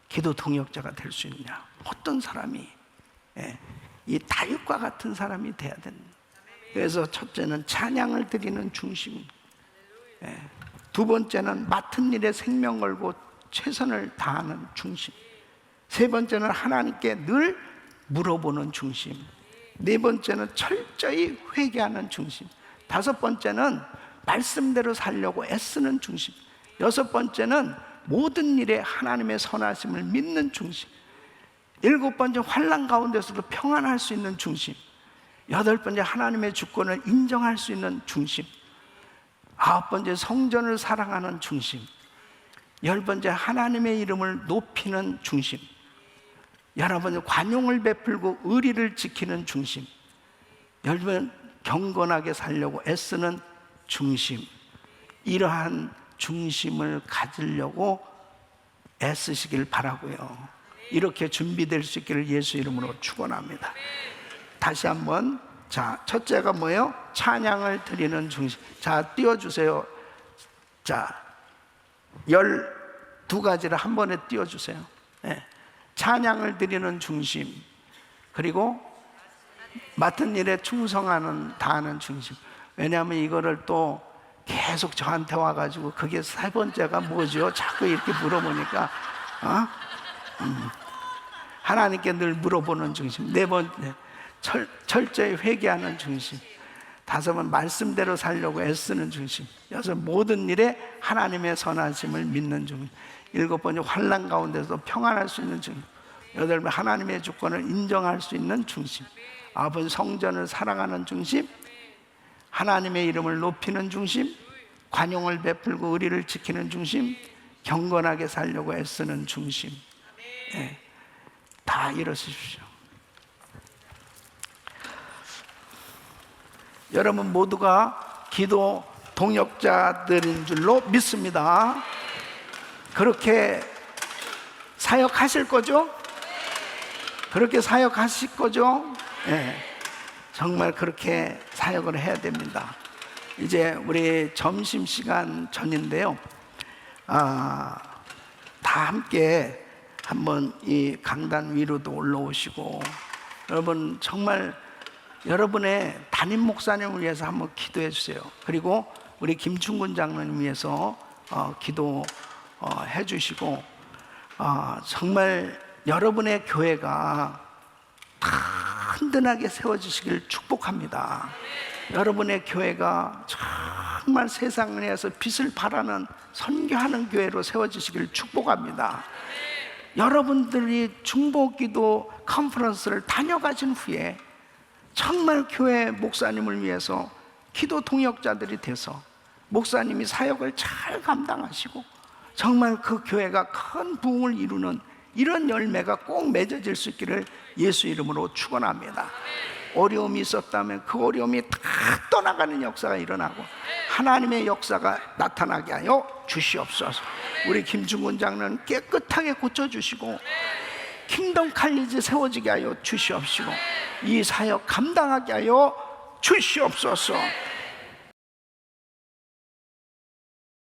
기도 동역자가 될 수 있냐, 어떤 사람이 이 다윗과 같은 사람이 돼야 됩니다. 그래서 첫째는 찬양을 드리는 중심, 두 번째는 맡은 일에 생명 걸고 최선을 다하는 중심, 세 번째는 하나님께 늘 물어보는 중심, 네 번째는 철저히 회개하는 중심, 다섯 번째는 말씀대로 살려고 애쓰는 중심, 여섯 번째는 모든 일에 하나님의 선하심을 믿는 중심, 일곱 번째 환난 가운데서도 평안할 수 있는 중심, 여덟 번째 하나님의 주권을 인정할 수 있는 중심, 아홉 번째 성전을 사랑하는 중심, 열 번째 하나님의 이름을 높이는 중심, 열한 번째 관용을 베풀고 의리를 지키는 중심, 열 번째 경건하게 살려고 애쓰는 중심. 이러한 중심을 가지려고 애쓰시길 바라고요. 이렇게 준비될 수 있기를 예수 이름으로 축원합니다. 다시 한번, 자, 첫째가 뭐예요? 찬양을 드리는 중심. 자, 띄워주세요. 자, 12가지를 한 번에 띄워주세요. 찬양을 드리는 중심, 그리고 맡은 일에 다하는 중심. 왜냐하면 이거를 또 계속 저한테 와가지고 그게 세 번째가 뭐죠? 자꾸 이렇게 물어보니까 하나님께 늘 물어보는 중심. 네 번째 철저히 회개하는 중심. 다섯 번 말씀대로 살려고 애쓰는 중심. 여섯 모든 일에 하나님의 선하심을 믿는 중심. 일곱 번째 환난 가운데서 평안할 수 있는 중심. 여덟 번 하나님의 주권을 인정할 수 있는 중심. 아홉 번 성전을 사랑하는 중심. 하나님의 이름을 높이는 중심, 관용을 베풀고 의리를 지키는 중심, 경건하게 살려고 애쓰는 중심. 예, 다 일어서십시오. 여러분 모두가 기도 동역자들인 줄로 믿습니다. 그렇게 사역하실 거죠? 그렇게 사역하실 거죠? 예, 정말 그렇게 사역을 해야 됩니다. 이제 우리 점심시간 전인데요, 다 함께 한번 이 강단 위로도 올라오시고, 여러분 정말 여러분의 담임 목사님을 위해서 한번 기도해 주세요. 그리고 우리 김충근 장로님 위해서 기도해 주시고, 정말 여러분의 교회가 든든하게 세워지시길 축복합니다. 여러분의 교회가 정말 세상을 위해서 빛을 발하는 선교하는 교회로 세워지시길 축복합니다. 여러분들이 중보기도 컨퍼런스를 다녀가신 후에 정말 교회 목사님을 위해서 기도 동역자들이 돼서 목사님이 사역을 잘 감당하시고 정말 그 교회가 큰 부흥을 이루는 이런 열매가 꼭 맺어질 수 있기를 예수 이름으로 축원합니다. 어려움이 있었다면 그 어려움이 다 떠나가는 역사가 일어나고 하나님의 역사가 나타나게 하여 주시옵소서. 우리 김중근 장로는 깨끗하게 고쳐주시고 킹덤 칼리지 세워지게 하여 주시옵시고 이 사역 감당하게 하여 주시옵소서.